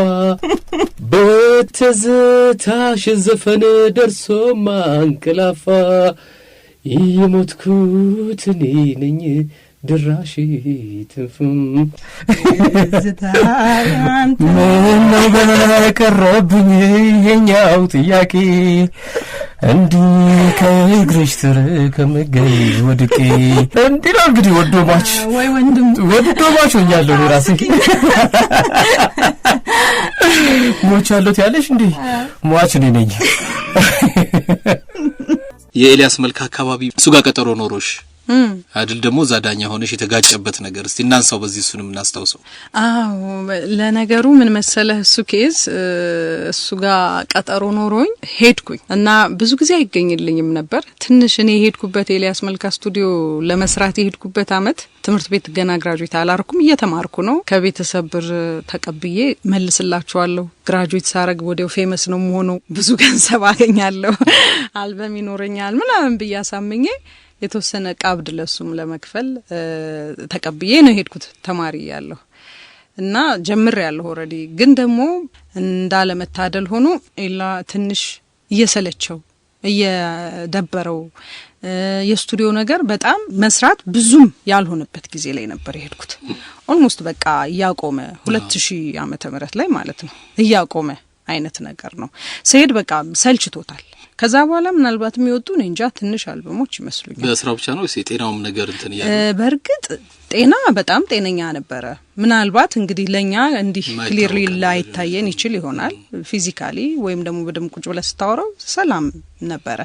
በትዝታሽ ዘፈን ደርሶ ማንቀላፋ የሞትኩት እኔ ነኝ ድራሽ ትፍም ዝታያንተ ምነው በቀረብኝ የኛው ጥያቄ እንዲህ ከእግርሽ ስር ከምገኝ ወድቄ እንዲህ ነው እንግዲህ ወዶማች ወይ ወንድም ወዶማች ሆኛለሁ ራሴ ሞቻለሁ ያለሽ እንዴ ሟች ነኝ የኤልያስ መልካ አካባቢ እሱ ጋር ቀጠሮ ኖሮሽ አይደል ደግሞ ዛዳኛ ሆነሽ የተጋጨበት ነገር እስቲ እናንሳው በዚህ እሱንም እናስታውሰው አዎ ለነገሩ ምን መሰለህ እሱ ኬዝ እሱ ጋር ቀጠሮ ኖሮኝ ሄድኩኝ እና ብዙ ጊዜ አይገኝልኝም ነበር ትንሽ እኔ ሄድኩበት ኤልያስ መልካ ስቱዲዮ ለመስራት ሄድኩበት አመት ትምህርት ቤት ገና ግራጁዌት አላርኩም እየተማርኩ ነው ከቤተሰብ ብር ተቀብዬ መልስላችኋለሁ ግራጁዌት ሳረግ ወዲያው ፌመስ ነው መሆኑ ብዙ ገንዘብ አገኛለሁ አልበም ይኖረኛል ምናምን ብያሳምኜ የተወሰነ ቃብድ ለሱም ለመክፈል ተቀብዬ ነው ሄድኩት ተማሪ ያለው እና ጀምር ያለው ኦሬዲ ግን ደግሞ እንዳለ መታደል ሆኖ ኢላ ትንሽ እየሰለቸው እየደበረው የስቱዲዮ ነገር በጣም መስራት ብዙም ያልሆነበት ጊዜ ላይ ነበር ሄድኩት ኦልሞስት በቃ ያቆመ 2000 ዓመተ ምህረት ላይ ማለት ነው ያቆመ አይነት ነገር ነው ሰይድ በቃ ሰልችቶታል ከዛ በኋላ ምናልባት የሚወጡ እንጃ ትንሽ አልበሞች ይመስሉኛል በስራው ብቻ ነው የጤናውም ነገር እንትን ያለ በርግጥ ጤና በጣም ጤነኛ ነበረ ምናልባት እንግዲህ ለኛ እንዲህ ክሊርሊ ላይታየን ይችል ይሆናል ፊዚካሊ ወይም ደግሞ በደም ቁጭ ብለ ስታወራው ሰላም ነበረ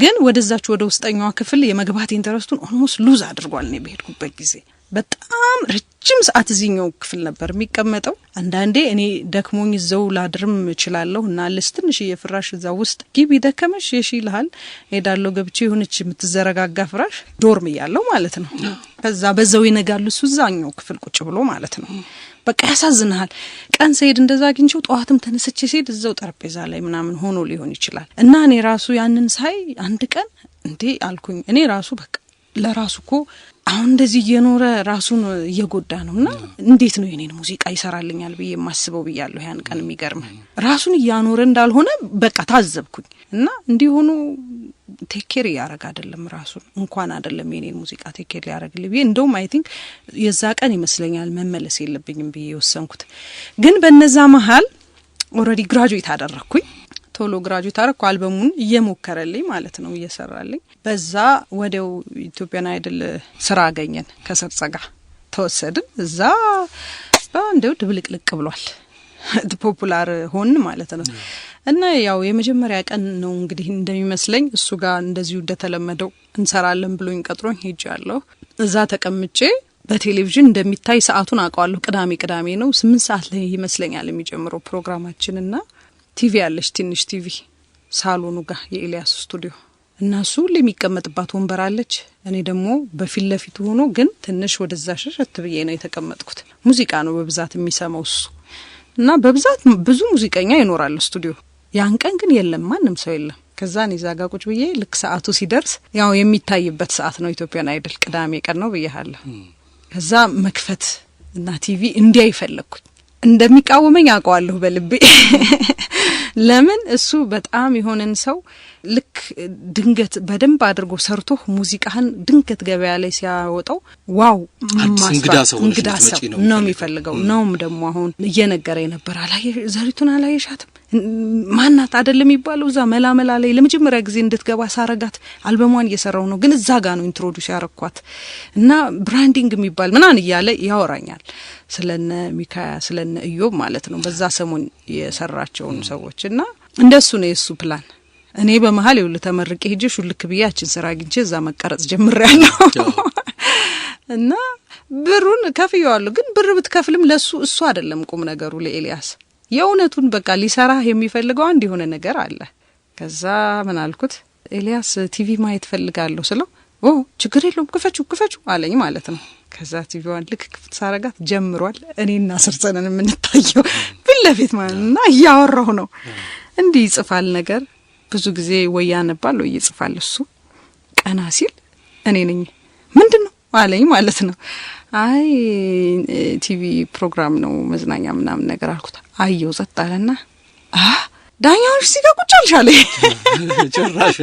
ግን ወደዛች ወደ ውስጠኛው ክፍል የመግባት ኢንተረስቱን ኦልሞስት ሉዝ አድርጓል ነው በሄድኩበት ጊዜ በጣም ረጅም ሰዓት እዚህኛው ክፍል ነበር የሚቀመጠው አንዳንዴ እኔ ደክሞኝ ዘው ላድርም እችላለሁ እና ለስትንሽ የፍራሽ እዛው ውስጥ ግቢ ደከመሽ የሺ ይልሃል ሄዳለሁ ገብቼ ሆነች የምትዘረጋጋ ፍራሽ ዶርም ያለው ማለት ነው ከዛ በዛው ይነጋሉ ሱዛኛው ክፍል ቁጭ ብሎ ማለት ነው በቃ ያሳዝናል ቀን ሰይድ እንደዛ አግኝቼው ጧትም ተነስቼ ሰይድ እዛው ጠረጴዛ ላይ ምናምን ሆኖ ሊሆን ይችላል እና እኔ ራሱ ያንን ሳይ አንድ ቀን እንዴ አልኩኝ እኔ ራሱ በቃ ለራሱኮ አሁን እንደዚህ እየኖረ ራሱን እየጎዳ ነውና እንዴት ነው የኔን ሙዚቃ ይሰራልኛል ብዬ ማስበው ብያለሁ ያን ቀን የሚገርም ራሱን ያኖረ እንዳልሆነ በቃ ታዘብኩኝ እና እንዲሆኑ ቴኬር ያረጋ አይደለም ራሱን እንኳን አይደለም የኔን ሙዚቃ ቴኬር ያረግልኝ ብዬ እንደውም አይ ቲንክ የዛ ቀን ይመስለኛል መመለስ የለብኝም ብዬ ወሰንኩት ግን በነዛ መሃል ኦሬዲ ግራጁዌት አደረኩኝ ቶሎ ግራጁዌት አረኩ አልበሙን እየሞከረልኝ ማለት ነው እየሰራልኝ በዛ ወዴው ኢትዮጵያን አይደል ስራ አገኘን ከሰርጸጋ ተወሰድን እዛ እንደው ድብልቅልቅ ብሏል ፖፑላር ሆን ማለት ነው እና ያው የመጀመሪያ ቀን ነው እንግዲህ እንደሚመስለኝ እሱ ጋር እንደዚሁ እንደተለመደው እንሰራለን ብሎኝ ቀጥሮኝ ሄጃለሁ እዛ ተቀምጬ በቴሌቪዥን እንደሚታይ ሰዓቱን አውቀዋለሁ ቅዳሜ ነው 8 ሰዓት ላይ ይመስለኛል የሚጀምረው ፕሮግራማችንና ቲቪ ያለሽ ትንሽ ቲቪ ሳሎኑ ጋር የኤልያስ ስቱዲዮ እና እሱ ለሚቀመጥባት ወንበር አለች እኔ ደግሞ በፊት ለፊቱ ሆኖ ግን ትንሽ ወደዛ ሸሸት ብዬ ነው የተቀመጥኩት ሙዚቃ ነው በብዛት የሚሰማው እሱ እና በብዛት ብዙ ሙዚቀኛ ይኖራል ስቱዲዮ ያን ቀን ግን የለም ማንም ሰው የለም ከዛ እኔ ዛጋ ቁጭ ብዬ ልክ ሰዓቱ ሲደርስ ያው የሚታይበት ሰዓት ነው ኢትዮጵያን አይደል ቅዳሜ ቀን ነው ብዬሃለሁ ከዛ መክፈት እና ቲቪ እንዲያይ ፈለኩት እንደሚቃወመኝ አውቀዋለሁ በልቤ ለምን እሱ በጣም የሆነን ሰው ልክ ድንገት በደንብ አድርጎ ሰርቶ ሙዚቃህን ድንገት ገበያ ላይ ሲያወጣው ዋው እንግዳ ሰው ነው የሚፈልገው ነውም ደግሞ አሁን እየነገረኝ ነበር ዘሪቱን አላየሻትም ማናት አይደለም ይባለው እዛ መላመላ ላይ ለመጀመሪያ ጊዜ እንድትገባ ሳረጋት አልበሟን እየሰራው ነው ግን እዛ ጋር ነው ኢንትሮዲዩስ ያረኳት እና ብራንዲንግ የሚባል ምናን እያለ ያወራኛል ስለነ ሚካያ ስለነ ኢዮብ ማለት ነው በዛ ሰሞን የሰራቸውን ሰዎች እና እንደሱ ነው የሱ ፕላን እኔ በመሃል ይውል ተመርቄ ሄጄ ሹልክ ብያችን ስራ አግኝቼ እዛ መቀረጽ ጀምሬያለሁ እና ብሩን ከፍየዋለሁ። ግን ብር ብትከፍልም ለሱ እሱ አይደለም ቁም ነገሩ ለኤልያስ የእውነቱን በቃ ሊሰራህ የሚፈልገው አንድ የሆነ ነገር አለ። ከዛ ምን አልኩት ኤልያስ ቲቪ ማየት ፈልጋለሁ ስለው ችግር የለውም ክፈቹ አለኝ ማለት ነው። ከዛ ቲቪዋን ልክ ክፍት ሳረጋት ጀምሯል። እኔና ስርጸነን የምንታየው ፊት ለፊት ማለትና እያወራሁ ነው። እንዲህ ይጽፋል ነገር ብዙ ጊዜ ወይ ያነባል ወይ ይጽፋል። እሱ ቀና ሲል እኔ ነኝ ምንድነው አለኝ ማለት ነው። አይ ቲቪ ፕሮግራም ነው መዝናኛ ምናምን ነገር አልኩት። አየው ጸጥ አለና ዳኛውን ሲጋ ቁጭ አልሻለኝ ጭራሽ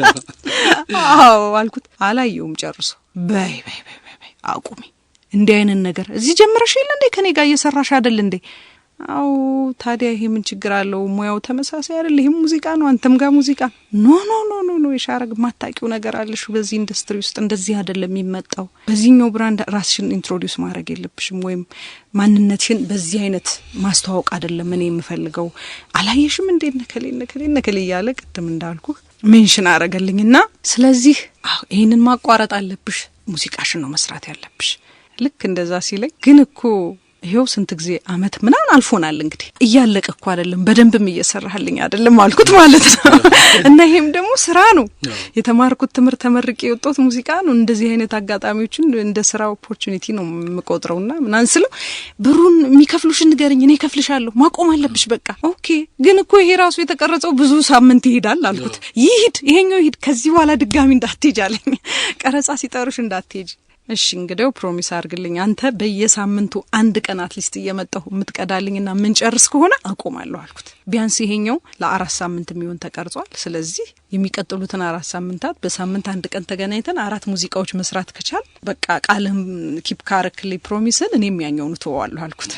አዎ አልኩት። አላየውም ጨርሶ በይ አቁሚ እንዲህ አይነት ነገር እዚህ ጀምረሽ የለ እንዴ ከኔ ጋር እየሰራሽ አይደል እንዴ? አው ታዲያ ይሄ ምን ችግር አለው? ሙያው ተመሳሳይ አይደል? ይሄም ሙዚቃ ነው አንተም ጋር ሙዚቃ ኖ የሻረግ ማታቂው ነገር አለሽ። በዚህ ኢንዱስትሪ ውስጥ እንደዚህ አይደለም የሚመጣው። በዚህኛው ብራንድ ራስሽን ኢንትሮዲዩስ ማድረግ የለብሽም ወይም ማንነትሽን በዚህ አይነት ማስተዋወቅ አይደለም እኔ የምፈልገው። አላየሽም እንዴ ነከሌ ያለ ቅድም እንዳልኩ ሜንሽን አረገልኝና ስለዚህ ይሄንን ማቋረጥ አለብሽ፣ ሙዚቃሽን ነው መስራት ያለብሽ። ልክ እንደዛ ሲለኝ ግን እኮ ይሄው ስንት ጊዜ አመት ምናምን አልፎናል እንግዲህ እያለቀ እኮ አይደለም በደንብም እየሰራህልኝ አይደለም አልኩት ማለት ነው። እና ይሄም ደግሞ ስራ ነው የተማርኩት ትምህርት ተመርቄ የወጣሁት ሙዚቃ ነው። እንደዚህ አይነት አጋጣሚዎችን እንደ ስራ ኦፖርቹኒቲ ነው የምቆጥረውና ምናምን ስለው ብሩን የሚከፍሉሽ ንገረኝ እኔ ከፍልሻለሁ ማቆም አለብሽ በቃ ኦኬ። ግን እኮ ይሄ ራሱ የተቀረጸው ብዙ ሳምንት ይሄዳል አልኩት። ይሄኛው ይሄድ ከዚህ በኋላ ድጋሚ እንዳትሄጂ አለኝ። ቀረጻ ሲጠሩሽ እንዳትሄጂ እሺ እንግዲያው ፕሮሚስ አድርግልኝ አንተ በየሳምንቱ አንድ ቀን አትሊስት እየመጣሁ የምትቀዳልኝና ምን ጨርስ ከሆነ አቆማለሁ አልኩት። ቢያንስ ይሄኛው ለ4 ሳምንት የሚሆን ተቀርጿል። ስለዚህ የሚቀጥሉትን 4 ሳምንታት በሳምንት አንድ ቀን ተገናኝተን 4 ሙዚቃዎች መስራት ከቻል በቃ ቃልህም ኪፕ ካረክልኝ ፕሮሚስን እኔም ያኛውን ተዋዋለሁ አልኩት።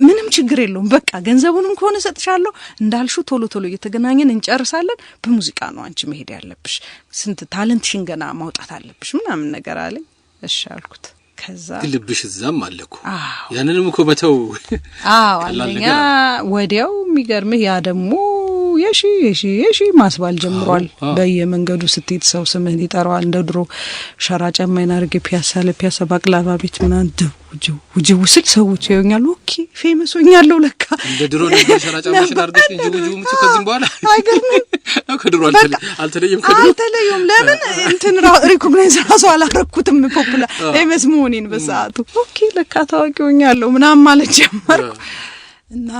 ምንም ችግር የለውም በቃ ገንዘቡንም ከሆነ ሰጥሻለሁ እንዳልሹ ቶሎ እየተገናኘን እንጨርሳለን። በሙዚቃ ነው አንቺ መሄድ ያለብሽ፣ ስንት ታለንትሽን ገና ማውጣት አለብሽ ምናምን ነገር አለኝ። እሺ አልኩት። ከዛ ልብሽ እዛም አለኩ ያንንም እኮ በተው አለኛ ወዲያው የሚገርምህ ያ ደግሞ የሺ ማስባል ጀምሯል። በየመንገዱ ስትሄድ ሰው ስምህን ይጠራዋል። እንደ ድሮ ሸራ ጫማዬን አድርጌ ፒያሳ ለፒያሳ ባቅላባ ቤት ምናምን ውጅው ስል ሰዎች ያዩኛል። ኦኬ ፌመስ ሆኛለሁ ለካ። እንደ ድሮ ነበር ሸራ ጫማሽን አድርገሽ ውጅው ምት ከዚህም በኋላ አይገርምም። ከድሮ አልተለየም። ለምን እንትን ሪኮግናይዝ ራሱ አላረኩትም ፖፑላር ፌመስ መሆኔን በሰዓቱ። ኦኬ ለካ ታዋቂ ሆኛለሁ ምናምን ማለት ጀመርኩ። እና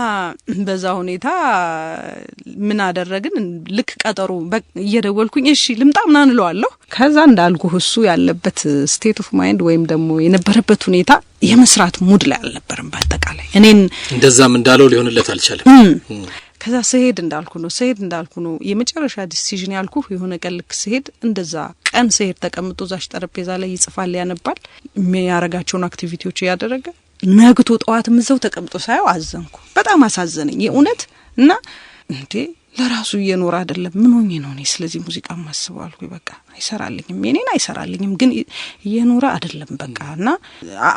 በዛ ሁኔታ ምን አደረግን ልክ ቀጠሮ እየደወልኩኝ እሺ ልምጣ ምናምን እለዋለሁ። ከዛ እንዳልኩህ እሱ ያለበት ስቴት ኦፍ ማይንድ ወይም ደግሞ የነበረበት ሁኔታ የመስራት ሙድ ላይ አልነበረም። በአጠቃላይ እኔን እንደዛም እንዳለው ሊሆንለት አልቻለም። ከዛ ስሄድ እንዳልኩ ነው የመጨረሻ ዲሲዥን ያልኩ። የሆነ ቀን ልክ ስሄድ እንደዛ ቀን ስሄድ ተቀምጦ ዛሽ ጠረጴዛ ላይ ይጽፋል ያነባል የሚያረጋቸውን አክቲቪቲዎች ያደረገ ነግቶ ጠዋት ምዘው ተቀምጦ ሳይው አዘንኩ። በጣም አሳዘነኝ የእውነት። እና እንዴ ለራሱ እየኖረ አይደለም ምን ሆኜ ነው እኔ ስለዚህ ሙዚቃ ማስበው አልኩኝ። በቃ አይሰራልኝም ግን እየኖረ አይደለም በቃ። እና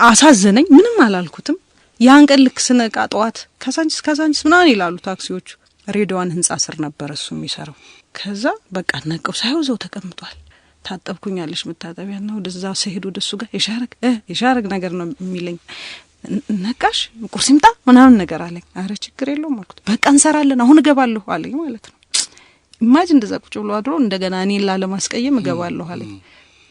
አሳዘነኝ። ምንም አላልኩትም። ያን ቀን ልክ ስነቃ ጠዋት ካዛንቺስ ምናምን ይላሉ ታክሲዎቹ። ሬዲዮን ህንጻ ስር ነበር እሱ የሚሰራው። ከዛ በቃ ነቀው ሳይው ዘው ተቀምጧል። ታጠብኩኛለሽ መታጠቢያና ወደዛ ሰሄዱ ወደሱ ጋር የሻረግ ነገር ነው የሚለኝ። ነቃሽ ቁርስ ይምጣ ምናምን ነገር አለኝ። አረ ችግር የለውም አልኩት። በቃ እንሰራለን አሁን እገባለሁ አለኝ ማለት ነው። ኢማጂን እንደዛ ቁጭ ብሎ አድሮ እንደገና እኔን ላለማስቀየም እገባለሁ አለኝ።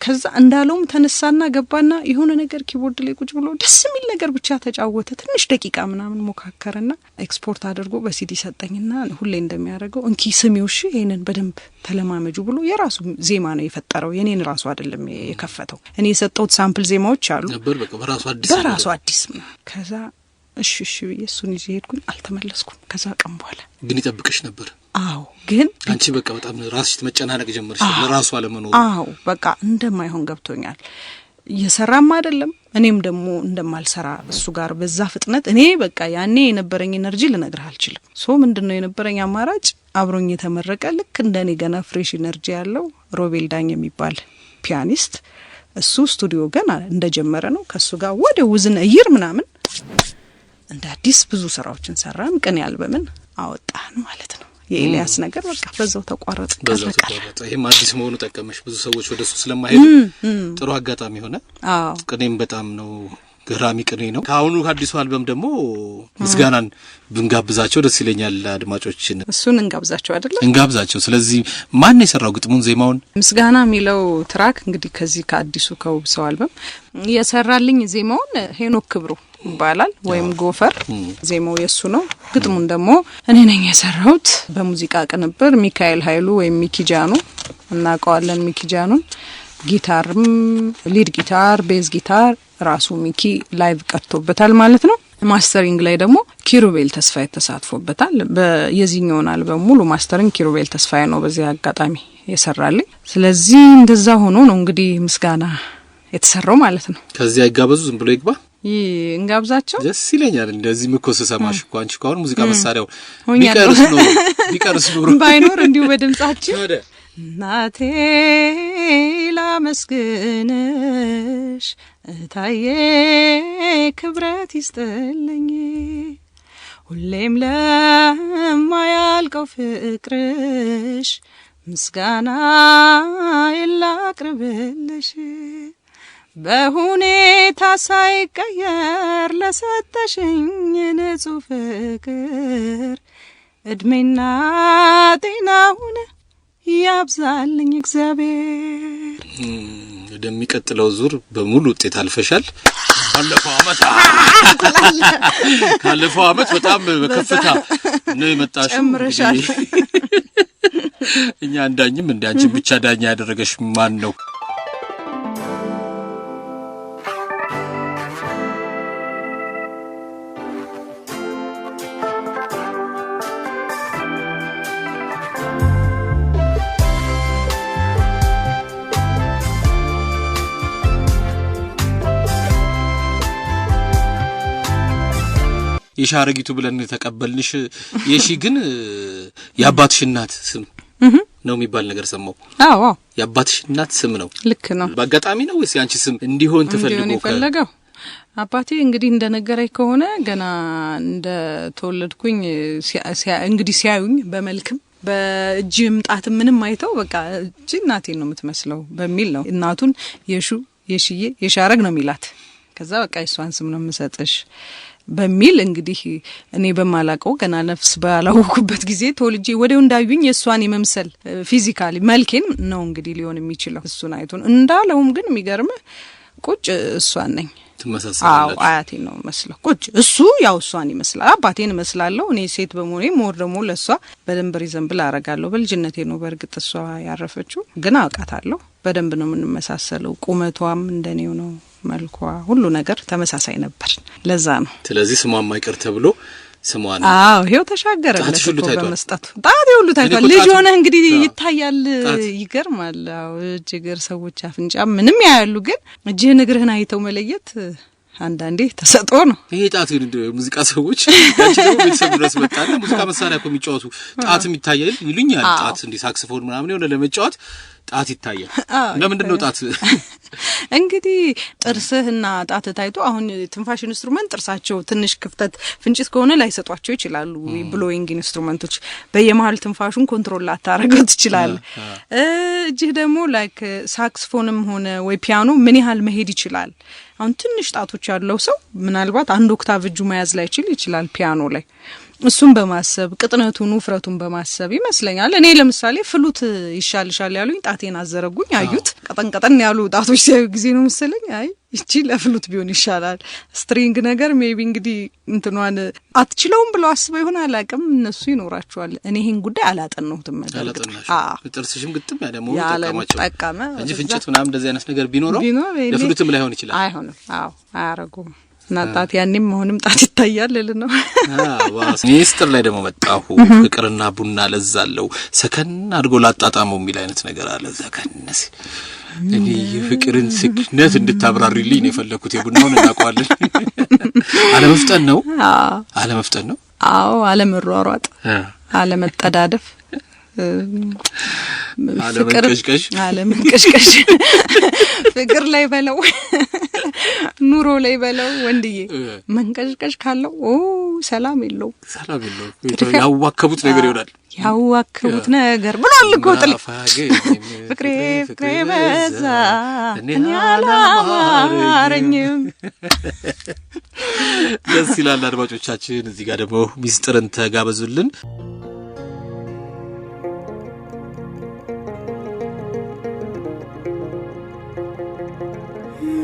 ከዛ እንዳለውም ተነሳና ገባና የሆነ ነገር ኪቦርድ ላይ ቁጭ ብሎ ደስ የሚል ነገር ብቻ ተጫወተ። ትንሽ ደቂቃ ምናምን ሞካከረና ኤክስፖርት አድርጎ በሲዲ ሰጠኝና ሁሌ እንደሚያደርገው እንኪ ስሚው እሺ ይሄንን በደንብ ተለማመጁ ብሎ የራሱ ዜማ ነው የፈጠረው። የኔን ራሱ አይደለም የከፈተው። እኔ የሰጠሁት ሳምፕል ዜማዎች አሉ ነበር በቃ በራሱ አዲስ። ከዛ እሺ ብዬ እሱን ይዤ ሄድኩኝ። አልተመለስኩም። ከዛ ቀን በኋላ ግን ይጠብቅሽ ነበር። አዎ ግን አንቺ በቃ በጣም ራስሽ መጨናነቅ ጀመርሽ ለራሱ አለመኖር። አዎ በቃ እንደማይሆን ገብቶኛል። እየሰራም አይደለም እኔም ደግሞ እንደማልሰራ እሱ ጋር በዛ ፍጥነት እኔ በቃ ያኔ የነበረኝ ኤነርጂ ልነግርህ አልችልም። ምንድነው የነበረኝ አማራጭ አብሮኝ የተመረቀ ልክ እንደኔ ገና ፍሬሽ ኤነርጂ ያለው ሮቤል ዳኝ የሚባል ፒያኒስት እሱ ስቱዲዮ ገና እንደጀመረ ነው። ከሱ ጋር ወደ ውዝን እይር ምናምን እንደ አዲስ ብዙ ስራዎችን ሰራን። ቅኔ አልበምን አወጣን ማለት ነው። የኤልያስ ነገር በቃ በዛው ተቋረጠ። ይሄም አዲስ መሆኑ ጠቀመሽ። ብዙ ሰዎች ወደሱ ስለማይሄዱ ጥሩ አጋጣሚ ሆነ። አዎ ቅኔም በጣም ነው ገራሚ ቅኔ ነው። ከአሁኑ አዲሱ አልበም ደግሞ ምስጋናን ብንጋብዛቸው ደስ ይለኛል። አድማጮችን እሱን እንጋብዛቸው አይደለ? እንጋብዛቸው። ስለዚህ ማን የሰራው ግጥሙን ዜማውን? ምስጋና የሚለው ትራክ እንግዲህ ከዚህ ከአዲሱ ከውብ ሰው አልበም የሰራልኝ ዜማውን ሄኖክ ክብሩ ይባላል ወይም ጎፈር። ዜማው የሱ ነው። ግጥሙን ደግሞ እኔ ነኝ የሰራሁት። በሙዚቃ ቅንብር ሚካኤል ኃይሉ ወይም ሚኪጃኑ እናውቀዋለን። ሚኪጃኑን ጊታርም ሊድ ጊታር፣ ቤዝ ጊታር ራሱ ሚኪ ላይቭ ቀርቶበታል ማለት ነው። ማስተሪንግ ላይ ደግሞ ኪሩቤል ተስፋዬ ተሳትፎበታል። በየዚህኛውን አልበም ሙሉ ማስተሪንግ ኪሩቤል ተስፋዬ ነው በዚህ አጋጣሚ የሰራልኝ። ስለዚህ እንደዛ ሆኖ ነው እንግዲህ ምስጋና የተሰራው ማለት ነው። ከዚህ አይጋበዙ ዝም ብሎ ይግባ እንጋብዛቸው ደስ ይለኛል። እንደዚህ ምኮ ስሰማሽ እኮ አንቺ ካሁን ሙዚቃ መሳሪያው ቢቀርስ ኖሮ ባይኖር እንዲሁ በድምጻችን እናቴ ላመስግንሽ እታዬ ክብረት ይስጥልኝ ሁሌም ለማያልቀው ፍቅርሽ ምስጋና ይላቅርብልሽ በሁኔታ ሳይቀየር ለሰጠሽኝ ንጹህ ፍቅር እድሜና ጤናውን ያብዛልኝ እግዚአብሔር። ወደሚቀጥለው ዙር በሙሉ ውጤት አልፈሻል። ካለፈው አመት በጣም በከፍታ ነው የመጣሽው። እኛ አንዳኝም እንዳንቺ ብቻ ዳኛ ያደረገሽ ማን ነው? የሻረጊቱ ብለን ተቀበልንሽ። የሺ ግን የአባትሽ እናት ስም ነው የሚባል ነገር ሰማው። አዎ የአባትሽ እናት ስም ነው። ልክ ነው። በአጋጣሚ ነው ወይስ ያንቺ ስም እንዲሆን ተፈልገው? አባቴ እንግዲህ እንደነገረኝ ከሆነ ገና እንደ ተወለድኩኝ እንግዲህ ሲያዩኝ በመልክም በእጅም ጣትም ምንም አይተው በቃ እቺ እናቴን ነው የምትመስለው በሚል ነው እናቱን የሺዬ የሻረግ ነው የሚላት። ከዛ በቃ እሷን ስም ነው የምሰጥሽ በሚል እንግዲህ እኔ በማላቀው ገና ነፍስ ባላወኩበት ጊዜ ተወልጄ ወዲያው እንዳዩኝ የሷን የመምሰል ፊዚካሊ መልኬን ነው እንግዲህ ሊሆን የሚችለው። እሱን አይቶን እንዳለውም ግን የሚገርም ቁጭ እሷን ነኝ ተመሳሳይላችሁ። አያቴ ነው መስለው ቁጭ እሱ ያው እሷን ይመስላል። አባቴን መስላለሁ እኔ ሴት በመሆኔ ሞር ደግሞ ለሷ በደንብ ሪዘምብል አረጋለሁ። በልጅነቴ ነው በእርግጥ እሷ ያረፈችው ግን አውቃታለሁ። በደንብ ነው የምንመሳሰለው። ቁመቷም እንደኔው ነው፣ መልኳ ሁሉ ነገር ተመሳሳይ ነበር። ለዛ ነው ስለዚህ ስሟ ማይቀር ተብሎ ስሟን ይሄው ተሻገረለት በመስጠቱ ጣት ሁሉ ታይቷል። ልጅ ሆነ እንግዲህ ይታያል። ይገርማል። እጅግር ሰዎች አፍንጫ ምንም ያያሉ፣ ግን እጅህን እግርህን አይተው መለየት አንዳንዴ ተሰጦ ነው። ይሄ ጣት ግን ሙዚቃ ሰዎች ያቺው ቤተሰብ ድረስ መጣና ሙዚቃ መሳሪያ እኮ የሚጫወቱ ጣትም ይታያል ይሉኛል። ጣት እንዲ ሳክስፎን ምናምን የሆነ ለመጫወት ጣት ይታያል። ለምንድን ነው ጣት? እንግዲህ ጥርስህና ጣት ታይቶ አሁን ትንፋሽ ኢንስትሩመንት ጥርሳቸው ትንሽ ክፍተት ፍንጭት ከሆነ ላይሰጧቸው ይችላሉ። ብሎዊንግ ኢንስትሩመንቶች በየመሃል ትንፋሹን ኮንትሮል ላታረገው ይችላል። እጅህ ደግሞ ላይክ ሳክስፎንም ሆነ ወይ ፒያኖ ምን ያህል መሄድ ይችላል። አሁን ትንሽ ጣቶች ያለው ሰው ምናልባት አንድ ኦክታቭ እጁ መያዝ ላይ ይችላል ፒያኖ ላይ። እሱን በማሰብ ቅጥነቱን ውፍረቱን በማሰብ ይመስለኛል። እኔ ለምሳሌ ፍሉት ይሻልሻል ያሉኝ ጣቴን አዘረጉኝ። አዩት ቀጠን ያሉ ጣቶች ሲያዩ ጊዜ ነው መሰለኝ አይ እቺ ለፍሉት ቢሆን ይሻላል። ስትሪንግ ነገር ሜቢ እንግዲህ እንትኗን አትችለውም ብለው አስበው ይሆናል አላቅም። እነሱ ይኖራቸዋል። እኔ ይሄን ጉዳይ አላጠናሁትም ነገር ጥርስሽም ግጥም ያደሞ ተቀማጭ እንጂ ፍንጭት ምናምን እንደዚህ አይነት ነገር ቢኖረው ለፍሉትም ላይሆን ይችላል። አይሆንም። አያረጉም። ናጣት ያኔም መሆንም ጣት ይታያል ለለው። ሚኒስትር ላይ ደግሞ መጣሁ። ፍቅርና ቡና ለዛለው ሰከን አድርጎ ላጣጣመው የሚል አይነት ነገር አለ። ሰከነስ እኔ የፍቅርን ስክነት እንድታብራሪልኝ ነው የፈለኩት። የቡናውን እናውቀዋለን። አለመፍጠን ነው። አለመፍጠን ነው። አለመሯሯጥ፣ አለመጠዳደፍ፣ አለመንቀሽቀሽ ፍቅር ላይ በለው ኑሮ ላይ በለው ወንድዬ መንቀሽቀሽ ካለው ሰላም የለው ያዋከቡት ነገር ይሆናል ያዋከቡት ነገር ብሏል እኮ ጥል ፍቅሬ በዛ እኔ አላማረኝም። ደስ ይላል። አድማጮቻችን እዚህ ጋር ደግሞ ሚስጥርን ተጋበዙልን።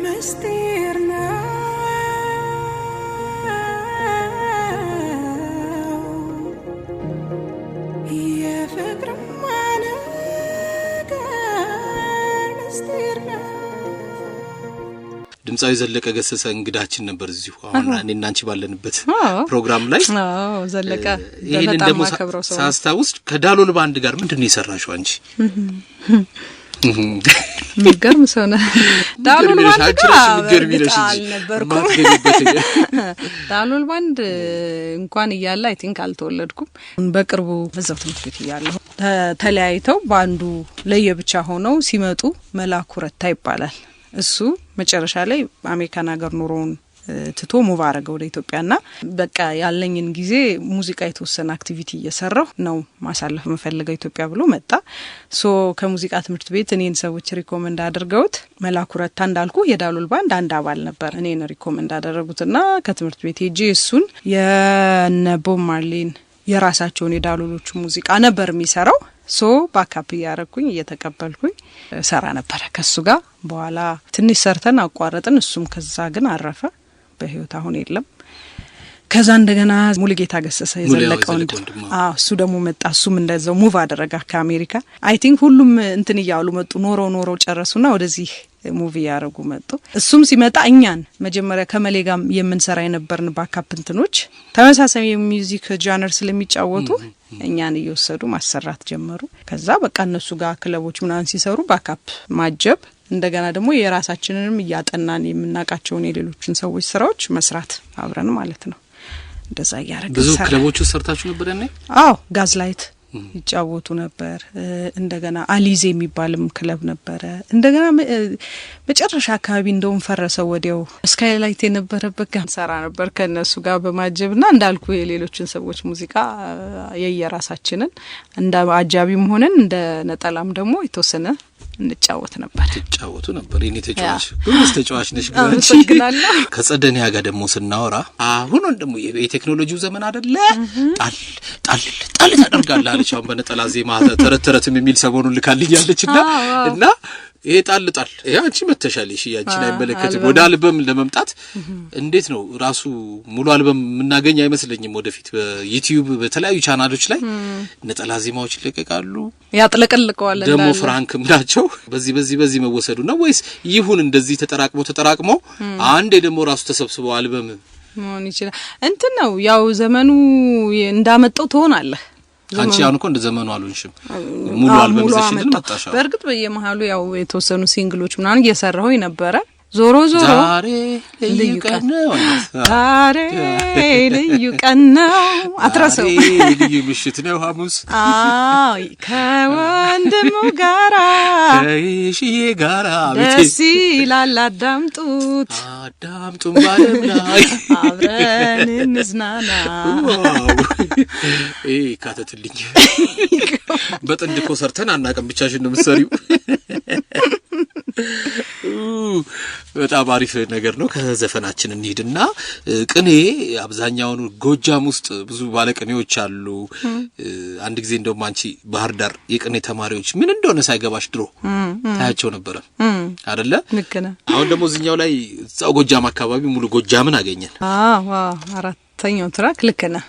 ምስጢር ነው የፍቅር ነገር ምስጢር ነው። ድምጻዊ ዘለቀ ገሰሰ እንግዳችን ነበር እዚሁ አሁን እኔና አንቺ ባለንበት ፕሮግራም ላይ። ዘለቀ በጣም አከብረው ሰው ሳስታውስ ከዳሎል ባንድ ጋር ምንድነው የሰራሽው አንቺ? ምገርም ሰው ነው ዳሎል ባንድ ዳሎል ባንድ እንኳን እያለ አይ ቲንክ አልተወለድኩም። በቅርቡ በዛው ትምህርት ቤት እያለሁ ተለያይተው ባንዱ ለየብቻ ሆነው ሲመጡ መላኩ ረታ ይባላል። እሱ መጨረሻ ላይ አሜሪካን ሀገር ኑሮውን ትቶ ሙቭ አረገ ወደ ኢትዮጵያና በቃ ያለኝን ጊዜ ሙዚቃ የተወሰነ አክቲቪቲ እየሰራሁ ነው ማሳለፍ መፈልገው ኢትዮጵያ ብሎ መጣ። ሶ ከሙዚቃ ትምህርት ቤት እኔን ሰዎች ሪኮመንድ አድርገውት መላኩ ረታ እንዳልኩ የዳሎል ባንድ አንድ አባል ነበር። እኔን ሪኮመንድ አደረጉትና ከትምህርት ቤት ሄጄ እሱን የቦብ ማርሊን የራሳቸውን የዳሎሎቹ ሙዚቃ ነበር የሚሰራው። ሶ ባካፕ ያረኩኝ እየተቀበልኩኝ ሰራ ነበር ከሱ ጋር። በኋላ ትንሽ ሰርተን አቋረጥን። እሱም ከዛ ግን አረፈ፣ በህይወት አሁን የለም። ከዛ እንደገና ሙሉጌታ ገሰሰ የዘለቀው እሱ ደግሞ መጣ። እሱም እንደዛው ሙቭ አደረጋ ከአሜሪካ። አይ ቲንክ ሁሉም እንትን ይያሉ መጡ። ኖሮ ጨረሱና ወደዚህ ሙቪ ያረጉ መጡ። እሱም ሲመጣ እኛን መጀመሪያ ከመሌ ጋር የምንሰራ የነበርን ባካፕ እንትኖች ተመሳሳይ የሚውዚክ ጃነር ስለሚጫወቱ እኛን እየወሰዱ ማሰራት ጀመሩ። ከዛ በቃ እነሱ ጋር ክለቦች ምናምን ሲሰሩ ባካፕ ማጀብ፣ እንደገና ደግሞ የራሳችንንም እያጠናን የምናቃቸውን የሌሎችን ሰዎች ስራዎች መስራት አብረን ማለት ነው። እንደዛ ያረጋግጥ ብዙ ክለቦች ሰርታችሁ ነበር ያኔ? አዎ ጋዝላይት ይጫወቱ ነበር። እንደገና አሊዜ የሚባልም ክለብ ነበረ። እንደገና በጨረሻ አካባቢ እንደውም ፈረሰው ወዲያው ስካይላይት የነበረበት ጋር ሰራ ነበር ከነሱ ጋር በማጀብና እንዳልኩ የሌሎችን ሰዎች ሙዚቃ የየራሳችንን እንደ አጃቢም ሆነን እንደ ነጠላም ደግሞ የተወሰነ እንጫወት ነበር። ተጫወቱ ነበር። እኔ ተጫዋች ነሽ ጋንቺ። ከጸደኒያ ጋር ደግሞ ስናወራ አሁን ደግሞ የቴክኖሎጂው ዘመን አይደለ? ጣል ታደርጋለህ አለች። አሁን በነጠላ ዜማ ተረተረትም የሚል ሰሞኑን ልካልኛለችና እና ይሄ ጣል ይሄ አንቺ መተሻለሽ ያንቺን አይመለከትም። ወደ አልበም ለመምጣት እንዴት ነው ራሱ ሙሉ አልበም የምናገኝ አይመስለኝም። ወደፊት በዩቲዩብ በተለያዩ ቻናሎች ላይ ነጠላ ዜማዎች ይለቀቃሉ፣ ያጥለቀልቀዋል። ደግሞ ፍራንክም ናቸው። በዚህ መወሰዱ ነው ወይስ ይሁን እንደዚህ ተጠራቅሞ አንዴ ደግሞ ራሱ ተሰብስበው አልበም መሆን ይችላል? እንትን ነው ያው ዘመኑ እንዳመጣው ትሆናለህ። አንቺ አሁን እኮ እንደ ዘመኑ አልሆንሽም። ሙሉ አልበም ይዘሽልን መጣሽ። በእርግጥ በየመሃሉ ያው የተወሰኑ ሲንግሎች ምናምን እየሰራሁ ነበረ። ዞሮ ዛሬ ልዩ ቀን ነው፣ ዛሬ ልዩ ቀን ነው፣ አትረሳው ልዩ ምሽት ነው ሐሙስ። ከወንድሙ ጋራ ከይሽዬ ጋራ ደስ ይላል፣ አዳምጡት ባለም ላይ አብረን እንዝናና። ካተትልኝ በጥንድ እኮ ሰርተን አናውቅም፣ ብቻሽን ነው የምትሰሪው። በጣም አሪፍ ነገር ነው። ከዘፈናችን እንሂድና ቅኔ አብዛኛውን ጎጃም ውስጥ ብዙ ባለቅኔዎች አሉ። አንድ ጊዜ እንደውም አንቺ ባህር ዳር የቅኔ ተማሪዎች ምን እንደሆነ ሳይገባሽ ድሮ ታያቸው ነበር አይደለ? ልክ ነህ። አሁን ደግሞ እዚህኛው ላይ እዛው ጎጃም አካባቢ ሙሉ ጎጃምን አገኘን። አራተኛው ትራክ ልክ ነህ።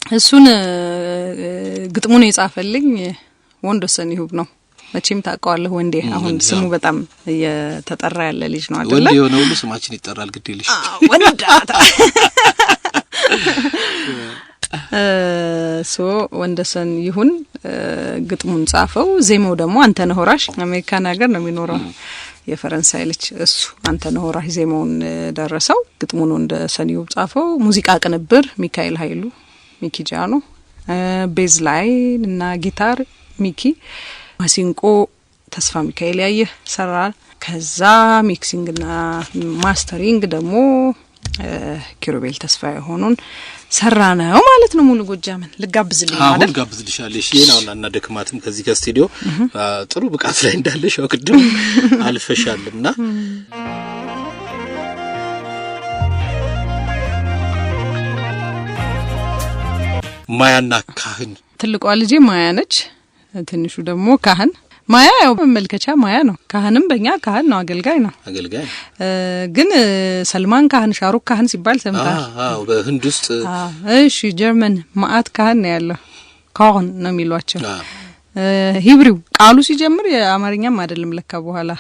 እሱን ግጥሙን የጻፈልኝ ወንዶሰን ይሁብ ነው። መቼም ታውቀዋለህ ወንዴ። አሁን ስሙ በጣም እየተጠራ ያለ ልጅ ነው አይደል? ወንዴ የሆነ ሁሉ ስማችን ይጠራል፣ ግድ ይልሽ። ወንዳታ ወንደሰን ይሁን ግጥሙን ጻፈው። ዜማው ደግሞ አንተነህ ወራሽ አሜሪካን ሀገር ነው የሚኖረው፣ የፈረንሳይ ልጅ እሱ። አንተነህ ወራሽ ዜማውን ደረሰው፣ ግጥሙን ወንደሰን ይሁን ጻፈው። ሙዚቃ ቅንብር ሚካኤል ኃይሉ ሚኪጃኖ፣ ቤዝ ላይን እና ጊታር ሚኪ፣ ማሲንቆ ተስፋ ሚካኤል ያየ ሰራል። ከዛ ሚክሲንግና ማስተሪንግ ደግሞ ኪሩቤል ተስፋዬ ሆኖን ሰራነው ማለት ነው። ሙሉ ጎጃምን ልጋብዝልኝ ማለት አሁን ጋብዝልሻለሽ። የናውና እና ደክማትም ከዚህ ከስቱዲዮ ጥሩ ብቃት ላይ እንዳለሽ አውቅድም አልፈሻልና ማያና ካህን ትልቋ ልጄ ማያ ነች፣ ትንሹ ደግሞ ካህን። ማያ ያው መመልከቻ ማያ ነው። ካህንም በእኛ ካህን ነው፣ አገልጋይ ነው። ግን ሰልማን ካህን፣ ሻሩክ ካህን ሲባል ሰምታል? አዎ በህንድ ውስጥ። እሺ ጀርመን ማአት ካህን ነው ያለው፣ ካህን ነው የሚሏቸው። ሂብሪው ቃሉ ሲጀምር የአማርኛም አይደለም ለካ በኋላ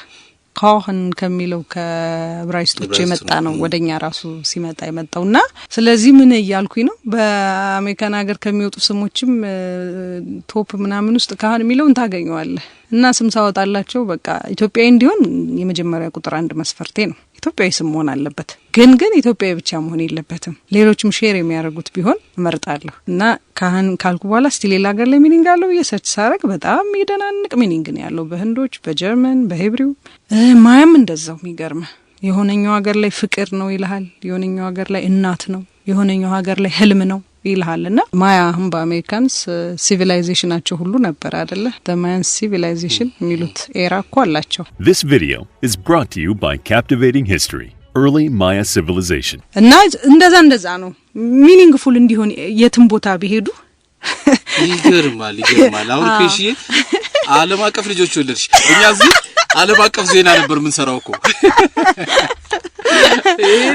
ካህን ከሚለው ከዕብራይስጦች የመጣ ነው ወደኛ ራሱ ሲመጣ የመጣውና ስለዚህ ምን እያልኩኝ ነው በአሜሪካን ሀገር ከሚወጡ ስሞችም ቶፕ ምናምን ውስጥ ካህን የሚለውን ታገኘዋለህ እና ስም ሳወጣላቸው በቃ ኢትዮጵያዊ እንዲሆን የመጀመሪያ ቁጥር 1 መስፈርቴ ነው። ኢትዮጵያዊ ስም መሆን አለበት። ግን ኢትዮጵያዊ ብቻ መሆን የለበትም። ሌሎችም ሼር የሚያደርጉት ቢሆን እመርጣለሁ እና ካህን ካልኩ በኋላ እስቲ ሌላ ሀገር ላይ ሚኒንግ አለው የሰርች ሳረግ በጣም የደናንቅ ሚኒንግ ነው ያለው በህንዶች፣ በጀርመን፣ በሂብሪው። ማያም እንደዛው የሚገርም የሆነኛው ሀገር ላይ ፍቅር ነው ይልሃል፣ የሆነኛው ሀገር ላይ እናት ነው፣ የሆነኛው ሀገር ላይ ህልም ነው ይልሃልና ማያ አሁን በአሜሪካንስ ሲቪላይዜሽናቸው ሁሉ ነበር አይደለ? ማያን ሲቪላይዜሽን የሚሉት ኤራ እኮ አላቸው። This video is brought to you by Captivating History, Early Maya Civilization. እና እንደዛ ነው ሚኒንግፉል እንዲሆን የትም ቦታ ቢሄዱ ይገርማል። አሁን ከሺ ዓለም አቀፍ ልጆች ወለድሽ። እኛ እዚህ ዓለም አቀፍ ዜና ነበር ምን ሰራው እኮ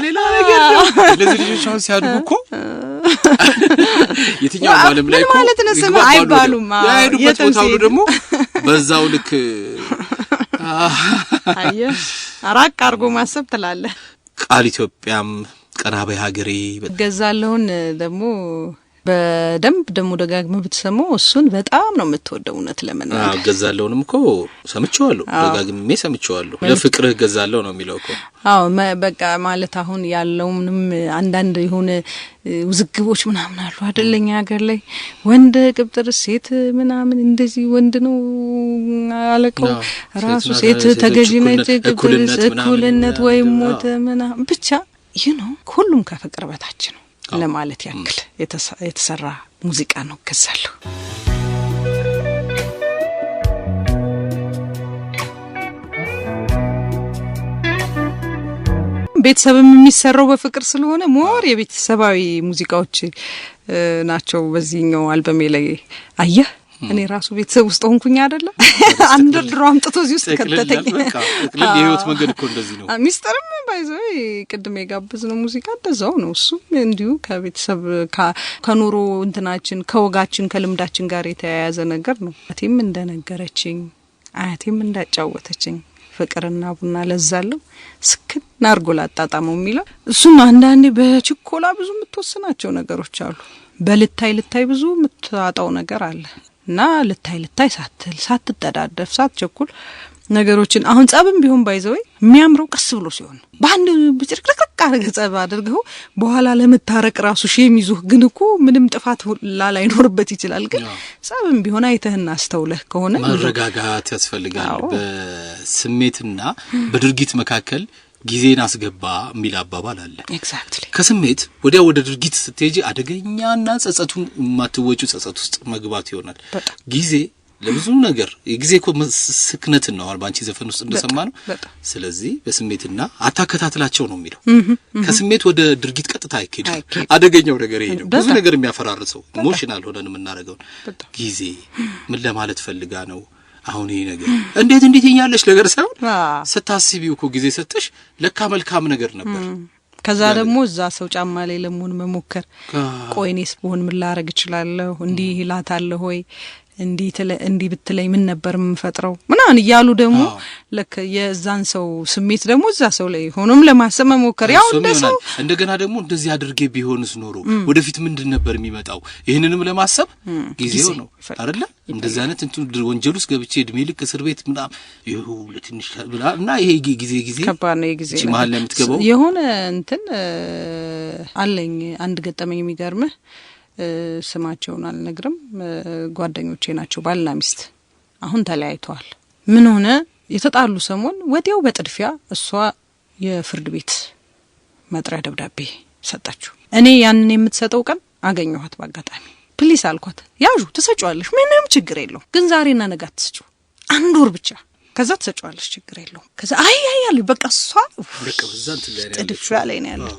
ሌላ ነገር ነው። ለዚህ ልጆች አሁን ሲያድጉ እኮ የትኛው ዓለም ላይ እኮ ማለት ነው ስም አይባሉም። ያሄዱበት ቦታው ደግሞ በዛው ልክ አየህ አራቅ አርጎ ማሰብ ትላለህ። ቃል ኢትዮጵያም ቀናባይ ሀገሬ ገዛለሁን ደግሞ በደንብ ደግሞ ደጋግመህ ብትሰማው እሱን በጣም ነው የምትወደው። እውነት ለመናገር ገዛለሁንም እኮ ሰምቼዋለሁ፣ ደጋግሜ ሰምቼዋለሁ። ለፍቅርህ ገዛለሁ ነው የሚለው እኮ። በቃ ማለት አሁን ያለውንም አንዳንድ የሆነ ውዝግቦች ምናምን አሉ አይደለኛ ሀገር ላይ ወንድ ቅብጥር ሴት ምናምን እንደዚህ ወንድ ነው አለቀው ራሱ ሴት ተገዢ ነች፣ እኩልነት ወይም ሞት ምናምን ብቻ ሁሉም ከፍቅር በታች ነው ለማለት ያክል የተሰራ ሙዚቃ ነው። ገዛለሁ ቤተሰብም የሚሰራው በፍቅር ስለሆነ ሞር የቤተሰባዊ ሙዚቃዎች ናቸው በዚህኛው አልበሜ ላይ። አየህ እኔ ራሱ ቤተሰብ ውስጥ ሆንኩኝ አይደለ? አንደርድሮ አምጥቶ እዚህ ውስጥ ከተተኝ በቃ የህይወት መንገድ እኮ እንደዚህ ነው። ሚስጥርም ባይዘው ቅድም የጋበዝነው ሙዚቃ እንደዛው ነው። እሱ እንዲሁ ከቤተሰብ ከኑሮ እንትናችን ከወጋችን ከልምዳችን ጋር የተያያዘ ነገር ነው። አያቴም እንደነገረችኝ አያቴም እንዳጫወተችኝ ፍቅርና ቡና ለዛለው ስክን አርጎ ላጣጣመው የሚለው እሱም አንዳንዴ በችኮላ ብዙ የምትወስናቸው ነገሮች አሉ። በልታይ ብዙ የምታጣው ነገር አለ እና ልታይ ሳትተዳደፍ ሳትቸኩል ነገሮችን አሁን ጸብም ቢሆን ባይዘው የሚያምረው ቀስ ብሎ ሲሆን ባንድ ብጭርቅርቅ አድርገህ ጸብ አድርገው በኋላ ለመታረቅ ራሱ ሼም ይዞህ ግን እኮ ምንም ጥፋት ላይኖርበት ይችላል። ግን ጸብም ቢሆን አይተህና አስተውለህ ከሆነ መረጋጋት ያስፈልጋል። በስሜትና በድርጊት መካከል ጊዜን አስገባ የሚል አባባል አለ። ኤግዛክትሊ ከስሜት ወደ ድርጊት ስትሄጂ አደገኛና ጸጸቱን ማትወጪ ጸጸት ውስጥ መግባት ይሆናል። ጊዜ ለብዙ ነገር የጊዜ እኮ ስክነት ነው ባንቺ ዘፈን ውስጥ እንደሰማነው። ስለዚህ በስሜትና አታከታትላቸው ነው የሚለው። ከስሜት ወደ ድርጊት ቀጥታ አይኬድ። አደገኛው ነገር ይሄ ነው። ብዙ ነገር የሚያፈራርሰው ኢሞሽናል ሆነን የምናደርገው ጊዜ ምን ለማለት ፈልጋ ነው አሁን ይሄ ነገር እንዴት ይኛለሽ ነገር ሳይሆን ስታስቢው እኮ ጊዜ ሰጥሽ ለካ መልካም ነገር ነበር። ከዛ ደግሞ እዛ ሰው ጫማ ላይ ለመሆን መሞከር ቆይኔስ በሆን ምን ላረግ እችላለሁ እንዲህ ይላታለሁ ወይ እንዲህ ብትለኝ ምን ነበር የምፈጥረው ምናምን እያሉ ደግሞ ለካ የዛን ሰው ስሜት ደግሞ እዛ ሰው ላይ ሆኖም ለማሰብ መሞከር ያው እንደሰው እንደገና ደግሞ እንደዚህ አድርጌ ቢሆንስ ኖሮ ወደፊት ምንድን ነበር የሚመጣው ይሄንንም ለማሰብ ጊዜው ነው አይደለ? እንደዛ አይነት ወንጀል ውስጥ ገብቼ እድሜ ልክ እስር ቤት ምናምን ይሄው ለትንሽ እና ይሄ ጊዜ ከባድ ነው። የጊዜ መሀል ላይ የምትገባው የሆነ እንትን አለኝ አንድ ገጠመኝ የሚገርምህ ስማቸውን አልነግርም። ጓደኞቼ ናቸው ባልና ሚስት አሁን ተለያይተዋል። ምን ሆነ የተጣሉ ሰሞን ወዲያው በጥድፊያ እሷ የፍርድ ቤት መጥሪያ ደብዳቤ ሰጣችሁ። እኔ ያንን የምትሰጠው ቀን አገኘኋት ባጋጣሚ። ፕሊስ አልኳት፣ ያዡ ትሰጪዋለሽ፣ ምንም ችግር የለውም፣ ግን ዛሬና ነገ አትስጪው፣ 1 ወር ብቻ፣ ከዛ ትሰጪዋለሽ፣ ችግር የለውም። ከዛ አይ አለ በቃ እሷ ጥድፊያ ላይ ነው ያለው።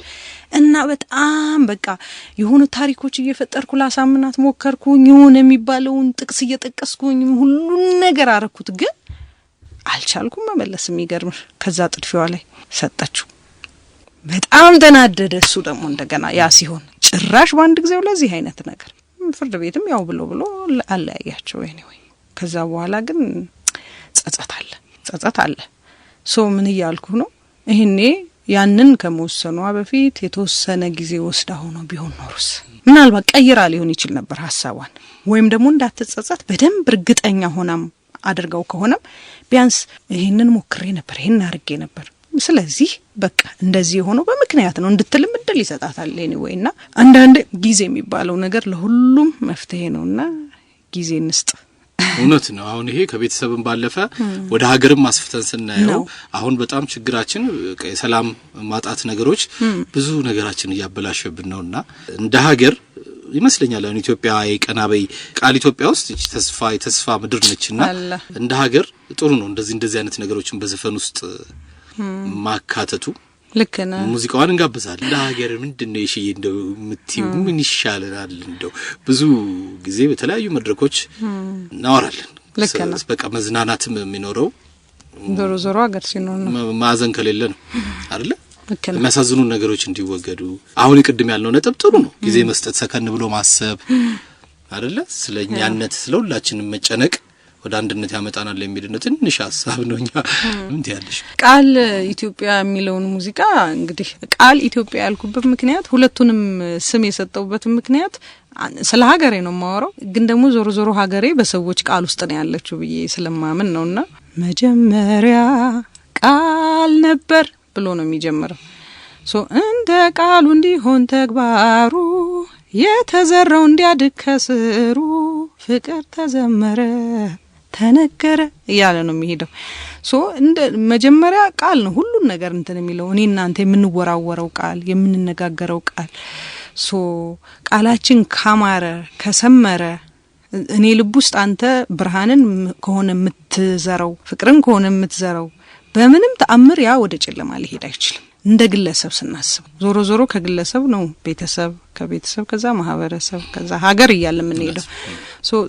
እና በጣም በቃ የሆኑ ታሪኮች እየፈጠርኩ ላሳምናት ሞከርኩኝ፣ የሆነ የሚባለውን ጥቅስ እየጠቀስኩኝ ሁሉን ነገር አረኩት፣ ግን አልቻልኩም መመለስ። የሚገርምሽ ከዛ ጥድፊያዋ ላይ ሰጣችሁ። በጣም ተናደደ እሱ ደግሞ እንደገና። ያ ሲሆን ጭራሽ በአንድ ጊዜው ለዚህ አይነት ነገር ፍርድ ቤትም ያው ብሎ አለያያቸው። ኤኒዌይ ከዛ በኋላ ግን ጸጸት አለ። ምን እያልኩ ነው? ይሄኔ ያንን ከመወሰኗ በፊት የተወሰነ ጊዜ ወስዳ ሆኖ ቢሆን ኖርስ ምናልባት ቀይራ ሊሆን ይችል ነበር ሐሳቧን፣ ወይም ደግሞ እንዳትጸጸት በደንብ እርግጠኛ ሆናም አድርገው ከሆነም ቢያንስ ይሄንን ሞክሬ ነበር፣ ይሄን አርጌ ነበር፣ ስለዚህ በቃ እንደዚህ የሆነው በምክንያት ነው እንድትልም እድል ይሰጣታል። ኤኒዌይ እና አንዳንዴ ጊዜ የሚባለው ነገር ለሁሉም መፍትሄ ነውና ጊዜ እንስጥ። እውነት ነው። አሁን ይሄ ከቤተሰብም ባለፈ ወደ ሀገርም አስፍተን ስናየው አሁን በጣም ችግራችን የሰላም ማጣት ነገሮች ብዙ ነገራችን እያበላሸብን ነውና እንደ ሀገር ይመስለኛል አሁን ኢትዮጵያ የቀናበይ ቃል ኢትዮጵያ ውስጥ የተስፋ ምድር ነችና እንደ ሀገር ጥሩ ነው እንደዚህ አይነት ነገሮችን በዘፈን ውስጥ ማካተቱ። ልክ ነው። ሙዚቃውን እንጋብዛለን። እንደ ሀገር ምንድነው እሺ እንደው ምትዩ ምን ይሻላል? እንደው ብዙ ጊዜ በተለያዩ መድረኮች እናወራለን። በቃ መዝናናትም የሚኖረው ዞሮ ሀገር ሲኖር ነው፣ ማዘን ከሌለ ነው አይደለ? የሚያሳዝኑ ነገሮች እንዲወገዱ አሁን ይቅድም ያልነው ነጥብ ጥሩ ነው። ጊዜ መስጠት፣ ሰከን ብሎ ማሰብ አይደለ? ስለኛነት ስለሁላችንም መጨነቅ ወደ አንድነት ያመጣናል የሚል ትንሽ ሐሳብ ነውኛ። ምን ትያለሽ? ቃል ኢትዮጵያ የሚለውን ሙዚቃ እንግዲህ ቃል ኢትዮጵያ ያልኩበት ምክንያት ሁለቱንም ስም የሰጠውበት ምክንያት ስለ ሀገሬ ነው የማወራው፣ ግን ደግሞ ዞሮ ሀገሬ በሰዎች ቃል ውስጥ ነው ያለችው ብዬ ስለማምን ነውና መጀመሪያ ቃል ነበር ብሎ ነው የሚጀምረው። እንደ ቃሉ እንዲሆን ተግባሩ የተዘራው እንዲያድግ ከስሩ ፍቅር ተዘመረ ተነገረ እያለ ነው የሚሄደው። እንደ መጀመሪያ ቃል ነው ሁሉን ነገር እንትን የሚለው እኔ እናንተ የምንወራወረው ቃል የምንነጋገረው ቃል። ቃላችን ካማረ ከሰመረ እኔ ልብ ውስጥ አንተ ብርሃንን ከሆነ የምትዘራው ፍቅርን ከሆነ የምትዘራው በምንም ተአምር ያ ወደ ጨለማ ሊሄድ አይችልም። እንደ ግለሰብ ስናስብ ዞሮ ከግለሰብ ነው ቤተሰብ፣ ከቤተሰብ ከዛ ማህበረሰብ፣ ከዛ ሀገር እያለ ምን ሄደው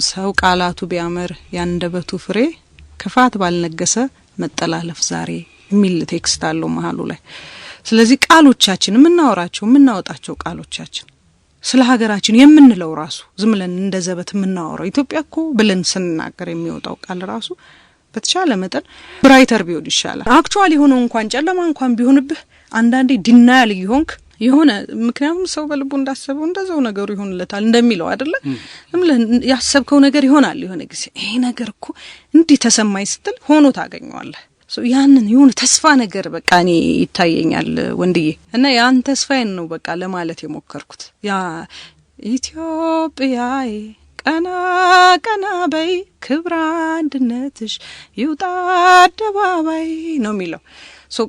ሰው ቃላቱ ቢያመር ያንደበቱ ፍሬ ክፋት ባልነገሰ መጠላለፍ ዛሬ የሚል ቴክስት አለው መሃሉ ላይ። ስለዚህ ቃሎቻችን የምናወጣቸው ቃሎቻችን ስለ ሀገራችን የምንለው ራሱ ዝም ብለን እንደ ዘበት የምናወራው ኢትዮጵያ እኮ ብለን ስንናገር የሚወጣው ቃል ራሱ በተቻለ መጠን ብራይተር ቢሆን ይሻላል። አክቹአሊ ሆኖ እንኳን ጨለማ እንኳን ቢሆንብህ አንዳንዴ ዲናያል ይሆንክ የሆነ ምክንያቱም ሰው በልቡ እንዳሰበው እንደዛው ነገሩ ይሆንለታል እንደሚለው አይደለ? ያሰብከው ነገር ይሆናል የሆነ ጊዜ ይሄ ነገር እኮ እንዲህ ተሰማይ ስትል ሆኖ ታገኘዋለህ። ያንን የሆነ ተስፋ ነገር በቃ እኔ ይታየኛል ወንድዬ፣ እና ያን ተስፋዬን ነው በቃ ለማለት የሞከርኩት። ያ ኢትዮጵያዬ ቀና ቀና በይ ክብር አንድነትሽ ይውጣ አደባባይ ነው የሚለው።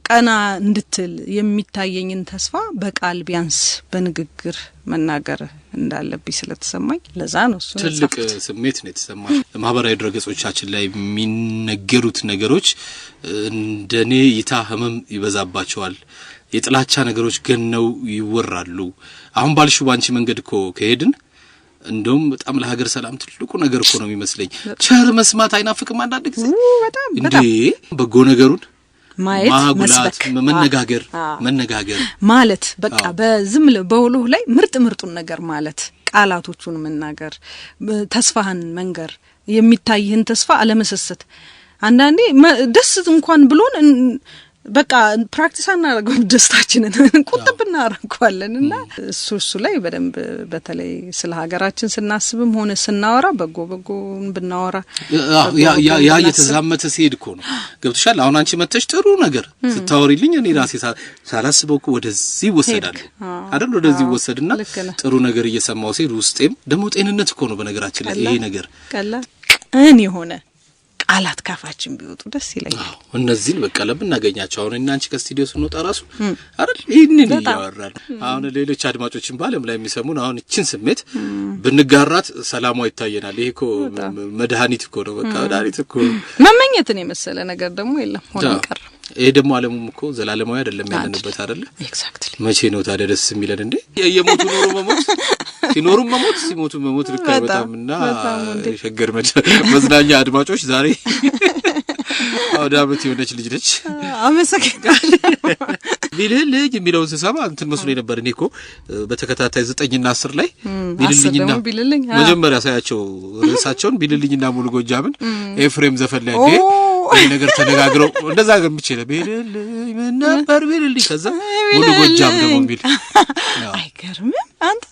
ቀና እንድትል የሚታየኝን ተስፋ በቃል ቢያንስ በንግግር መናገር እንዳለብኝ ስለተሰማኝ ለዛ ነው እሱ ትልቅ ስሜት ነው የተሰማኝ። ማህበራዊ ድረገጾቻችን ላይ የሚነገሩት ነገሮች እንደኔ ህመም ይበዛባቸዋል። የጥላቻ ነገሮች ገነው ይወራሉ። አሁን ባልሹ ባንቺ መንገድ እኮ ከሄድን እንደውም በጣም ለሀገር ሰላም ትልቁ ነገር እኮ ነው የሚመስለኝ። ቸር መስማት አይናፍቅም አንዳንድ ጊዜ እንዴ? በጎ ነገሩን ማየት መስበክ መነጋገር ማለት በቃ በዝም በውሎ ላይ ምርጡን ነገር ማለት ቃላቶቹን መናገር ተስፋህን መንገር የሚታይህን ተስፋ አለመሰሰት አንዳንዴ ደስ እንኳን ብሎን በቃ ፕራክቲስ እናደርገው ደስታችንን ቁጥብና አረጋዋለንና እሱ ላይ በደንብ በተለይ ስለ ሀገራችን ስናስብም ሆነ ስናወራ በጎን ብናወራ ያ የተዛመተ ሲሄድ እኮ ነው። ገብቶሻል? አሁን አንቺ መተሽ ጥሩ ነገር ስታወሪልኝ እኔ ራሴ ሳላስበው እኮ ወደዚህ ወሰዳለሁ አይደል? ወደዚህ ወሰድና ጥሩ ነገር እየሰማው ሲሄድ ውስጤም ደግሞ ጤንነት እኮ ነው በነገራችን ላይ ይሄ ነገር ቀላል ቀን የሆነ ቃላት ካፋችን ቢወጡ ደስ ይለኛል። እነዚህን በቃ ለምናገኛቸው አሁን እና አንቺ ከስቱዲዮ ስንወጣ ራሱ አይደል ይሄንን ያወራል። አሁን ሌሎች አድማጮችን ባለም ላይ የሚሰሙን አሁን እቺን ስሜት ብንጋራት ሰላማው ይታየናል። ይሄ እኮ መድኃኒት እኮ ነው። በቃ መድኃኒት እኮ መመኘትን የመሰለ ነገር ደግሞ የለም ሆነ ቀር። ይሄ ደግሞ ዓለሙም እኮ ዘላለማዊ አይደለም ያለንበት አይደል? ኤግዛክትሊ። መቼ ነው ታዲያ ደስ የሚለን እንዴ? የሞቱ ኖሮ መሞት ሲኖሩ መሞት ሲሞቱ መሞት ልክ አይመጣምና ሸገር መዝናኛ አድማጮች ዛሬ አውደ ዓመት የሆነች ልጅ ነች። አመሰግናለሁ። ቢልልኝ የሚለውን ስሰማ እንትን መስሎ ነበር። እኔ እኮ በተከታታይ 9 እና 10 ላይ ቢልልኝና መጀመሪያ ሳያቸው ርዕሳቸውን ቢልልኝና ሙሉ ጎጃምን ኤፍሬም ዘፈን ላይ እንዴ ይሄ ነገር ተነጋግረው እንደዛ ጋር ምችለ ቢልልኝ ምን ነበር ቢልልኝ ከዛ ሙሉ ጎጃም ደግሞ ቢል አይገርምም አንተ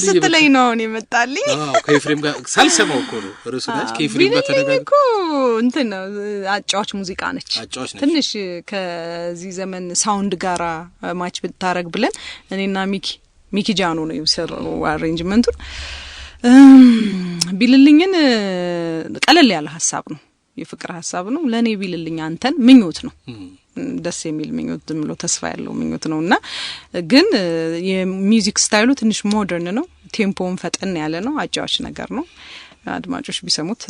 ስትለኝ ነው እኔ መጣልኝ። ከኤፍሬም ጋር ሳልሰማው እኮ ነው ርዕሱ ላይ ከኤፍሬም ጋር ተነጋግረው እኮ እንትን ነው አጫዋች ሙዚቃ ነች። ትንሽ ከዚህ ዘመን ሳውንድ ጋራ ማች ብታረግ ብለን እኔና ሚኪ ጃኖ ነው የሰራው አሬንጅመንቱን። ቢልልኝን ቀለል ያለ ሐሳብ ነው፣ የፍቅር ሐሳብ ነው። ለኔ ቢልልኝ አንተን ምኞት ነው፣ ደስ የሚል ምኞት ዝምሎ ተስፋ ያለው ምኞት ነውና ግን የሚውዚክ ስታይሉ ትንሽ ሞደርን ነው። ቴምፖውን ፈጠን ያለ ነው። አጫዋች ነገር ነው። አድማጮች ቢሰሙት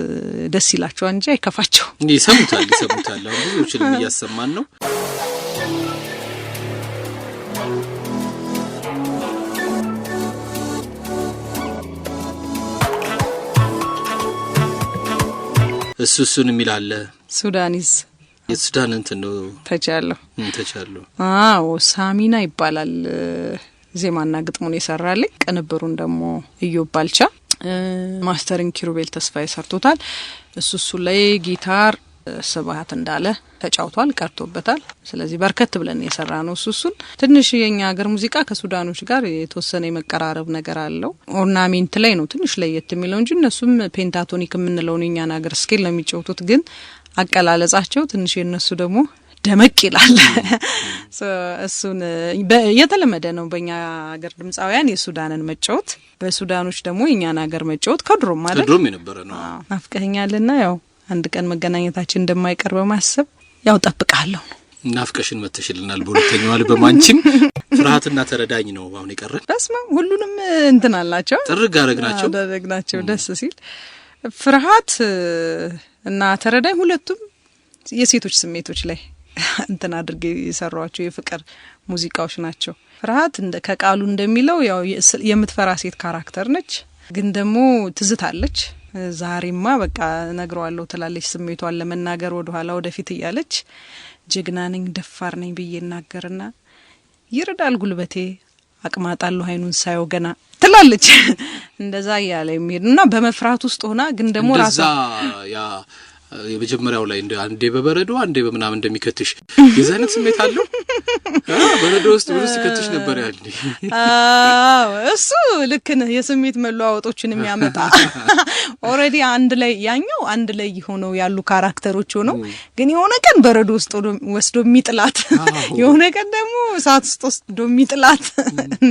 ደስ ይላቸው እንጂ አይከፋቸው። ይሰሙታል። አሁን ብዙዎችንም እያሰማን ነው። እሱን የሚላለ ሱዳኒዝ የሱዳን እንትን ነው ተቻለው። ሳሚና ይባላል ዜማና ግጥሙን የሰራልኝ። ቅንብሩን ደግሞ ኢዮብ ባልቻ፣ ማስተሪንግ ኪሩቤል ተስፋዬ ሰርቶታል። እሱ ላይ ጊታር ስብሐት እንዳለ ተጫውቷል፣ ቀርቶበታል። ስለዚህ በርከት ብለን የሰራ ነው። እሱን ትንሽ የኛ ሀገር ሙዚቃ ከሱዳኖች ጋር የተወሰነ የመቀራረብ ነገር አለው። ኦርናሜንት ላይ ነው ትንሽ ለየት የሚለው እንጂ እነሱም ፔንታቶኒክ የምንለው ነው የኛን ሀገር ስኬል ነው የሚጫወቱት። ግን አቀላለጻቸው ትንሽ የነሱ ደግሞ ደመቅ ይላል። እሱን የተለመደ ነው በእኛ ሀገር ድምጻውያን የሱዳንን መጫወት፣ በሱዳኖች ደግሞ የኛን ሀገር መጫወት ከድሮም ማለት ከድሮም የነበረ ነው። ናፍቀኸኛልና ያው አንድ ቀን መገናኘታችን እንደማይቀር በማሰብ ያው ጠብቃለሁ። ናፍቀሽን መተሽልናል። በሁለተኛው አልበም አንቺም ፍርሃትና ተረዳኝ ነው አሁን የቀረ። በስመ ሁሉንም እንትን አላቸው ጥርግ አረግናቸው ደስ ሲል። ፍርሃት እና ተረዳኝ ሁለቱም የሴቶች ስሜቶች ላይ እንትን አድርጌ የሰሯቸው የፍቅር ሙዚቃዎች ናቸው። ፍርሃት ከቃሉ እንደሚለው ያው የምትፈራ ሴት ካራክተር ነች፣ ግን ደግሞ ትዝታለች። ዛሬማ በቃ ነግረዋለሁ ትላለች። ስሜቷን ለመናገር ወደ ኋላ ወደፊት እያለች ጀግና ነኝ ደፋር ነኝ ብዬ እናገርና ይረዳል ጉልበቴ አቅማጣለሁ አይኑን ሳየው ገና ትላለች። እንደዛ እያለ የሚሄድና በመፍራት ውስጥ ሆና ግን ደግሞ ራሷ ያ የመጀመሪያው ላይ እንደ አንዴ በበረዶ አንዴ በመናም እንደሚከትሽ የዛነት ስሜት አለው። በረዶ ውስጥ ሲከትሽ ነበር ያለ። እሱ ልክ ነው። የስሜት መለዋወጦችን የሚያመጣ ኦሬዲ አንድ ላይ ያኛው አንድ ላይ ሆነው ያሉ ካራክተሮች ሆነው ግን የሆነ ቀን በረዶ ውስጥ ወስዶ የሚጥላት የሆነ ቀን ደግሞ እሳት ውስጥ ወስዶ የሚጥላት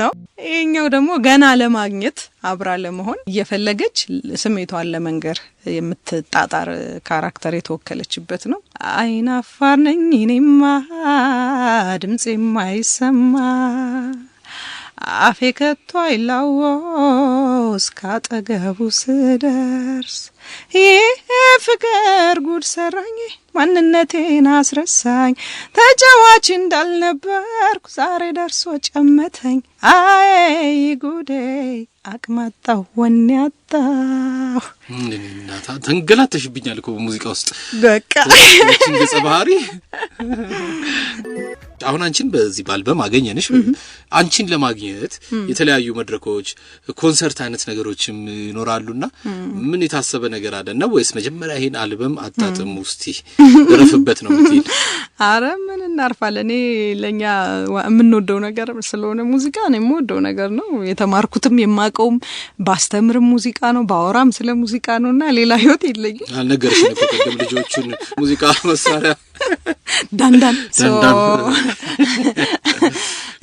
ነው። ይሄኛው ደግሞ ገና ለማግኘት አብራ ለመሆን እየፈለገች ስሜቷን ለመንገር የምትጣጣር ካራክተር የተወከለችበት ነው። አይናፋር ነኝ እኔማ ድምጽ የማይሰማ አፌ ከቶ አይላወስ ካጠገቡ ስደርስ ይህ ፍቅር ጉድ ሰራኝ ማንነቴን አስረሳኝ ተጫዋች እንዳልነበርኩ ዛሬ ደርሶ ጨመተኝ አይ ጉዴ አቅማጣሁ ወኔ አጣሁ። እናታ ተንገላተሽብኛል እኮ በሙዚቃ ውስጥ በቃ ገጸ ባህሪ። አሁን አንቺን በዚህ ባልበም አገኘንሽ። አንቺን ለማግኘት የተለያዩ መድረኮች ኮንሰርት አይነት ነገሮችም ይኖራሉና ምን የታሰበ ነገር አለ ነው ወይስ መጀመሪያ ይሄን አልበም አጣጥም ውስጥ ደረፍበት ነው የምትይል? አረ ምን እናርፋለን። እኔ ለኛ የምንወደው ነገር ስለሆነ ሙዚቃ ነው የምወደው ነገር ነው። የተማርኩትም የማቀውም ባስተምርም ሙዚቃ ነው፣ ባወራም ስለ ሙዚቃ ነውና ሌላ ህይወት የለኝም። አልነገርሽኝ እኮ ቀደም ልጆቹን ሙዚቃ መሳሪያ ዳንዳን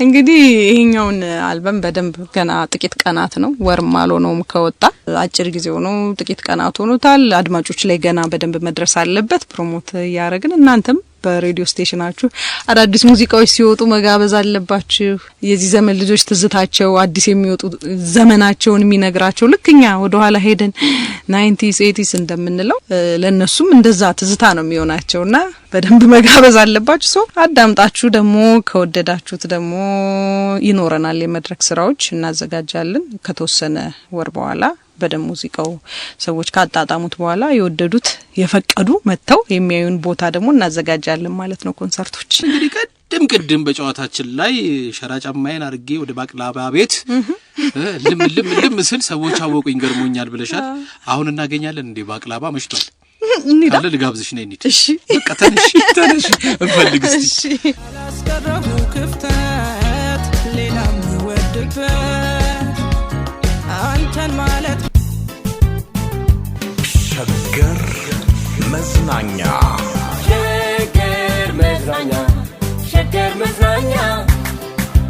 እንግዲህ ይሄኛውን አልበም በደንብ ገና ጥቂት ቀናት ነው ወርም አልሆነውም ከወጣ አጭር ጊዜው ነው ጥቂት ቀናት ሆኖታል አድማጮች ላይ ገና በደንብ መድረስ አለበት ፕሮሞት ያረግን እናንተም በሬዲዮ ስቴሽናችሁ አዳዲስ ሙዚቃዎች ሲወጡ መጋበዝ አለባችሁ የዚህ ዘመን ልጆች ትዝታቸው አዲስ የሚወጡ ዘመናቸውን የሚነግራቸው ልክኛ ወደ ኋላ ሄደን 90s 80s እንደምንለው ለነሱም እንደዛ ትዝታ ነው የሚሆናቸውና በደንብ መጋበዝ አለባችሁ ሶ አዳምጣችሁ ደግሞ ከወደዳችሁት ደግሞ ይኖረናል የመድረክ ስራዎች እናዘጋጃለን ከተወሰነ ወር በኋላ በደም ሙዚቃው ሰዎች ካጣጣሙት በኋላ የወደዱት የፈቀዱ መተው የሚያዩን ቦታ ደግሞ እናዘጋጃለን ማለት ነው ኮንሰርቶች እንግዲህ ቅድም በጨዋታችን ላይ ሸራጫማዬን አርጌ ወደ ባቅላባ ቤት ልም ስል ሰዎች አወቁኝ ገርሞኛል ብለሻል አሁን እናገኛለን እንዴ ባቅላባ መሽቷል ካለ ልጋብዝሽ ነኝ እንዴ እሺ በቃ ተነሽ እንፈልግ እስቲ አላስቀረቡ ክፍተት ሌላም ወድበት አንተን ማለት ሸገር መዝናኛ ሸገር መዝናኛ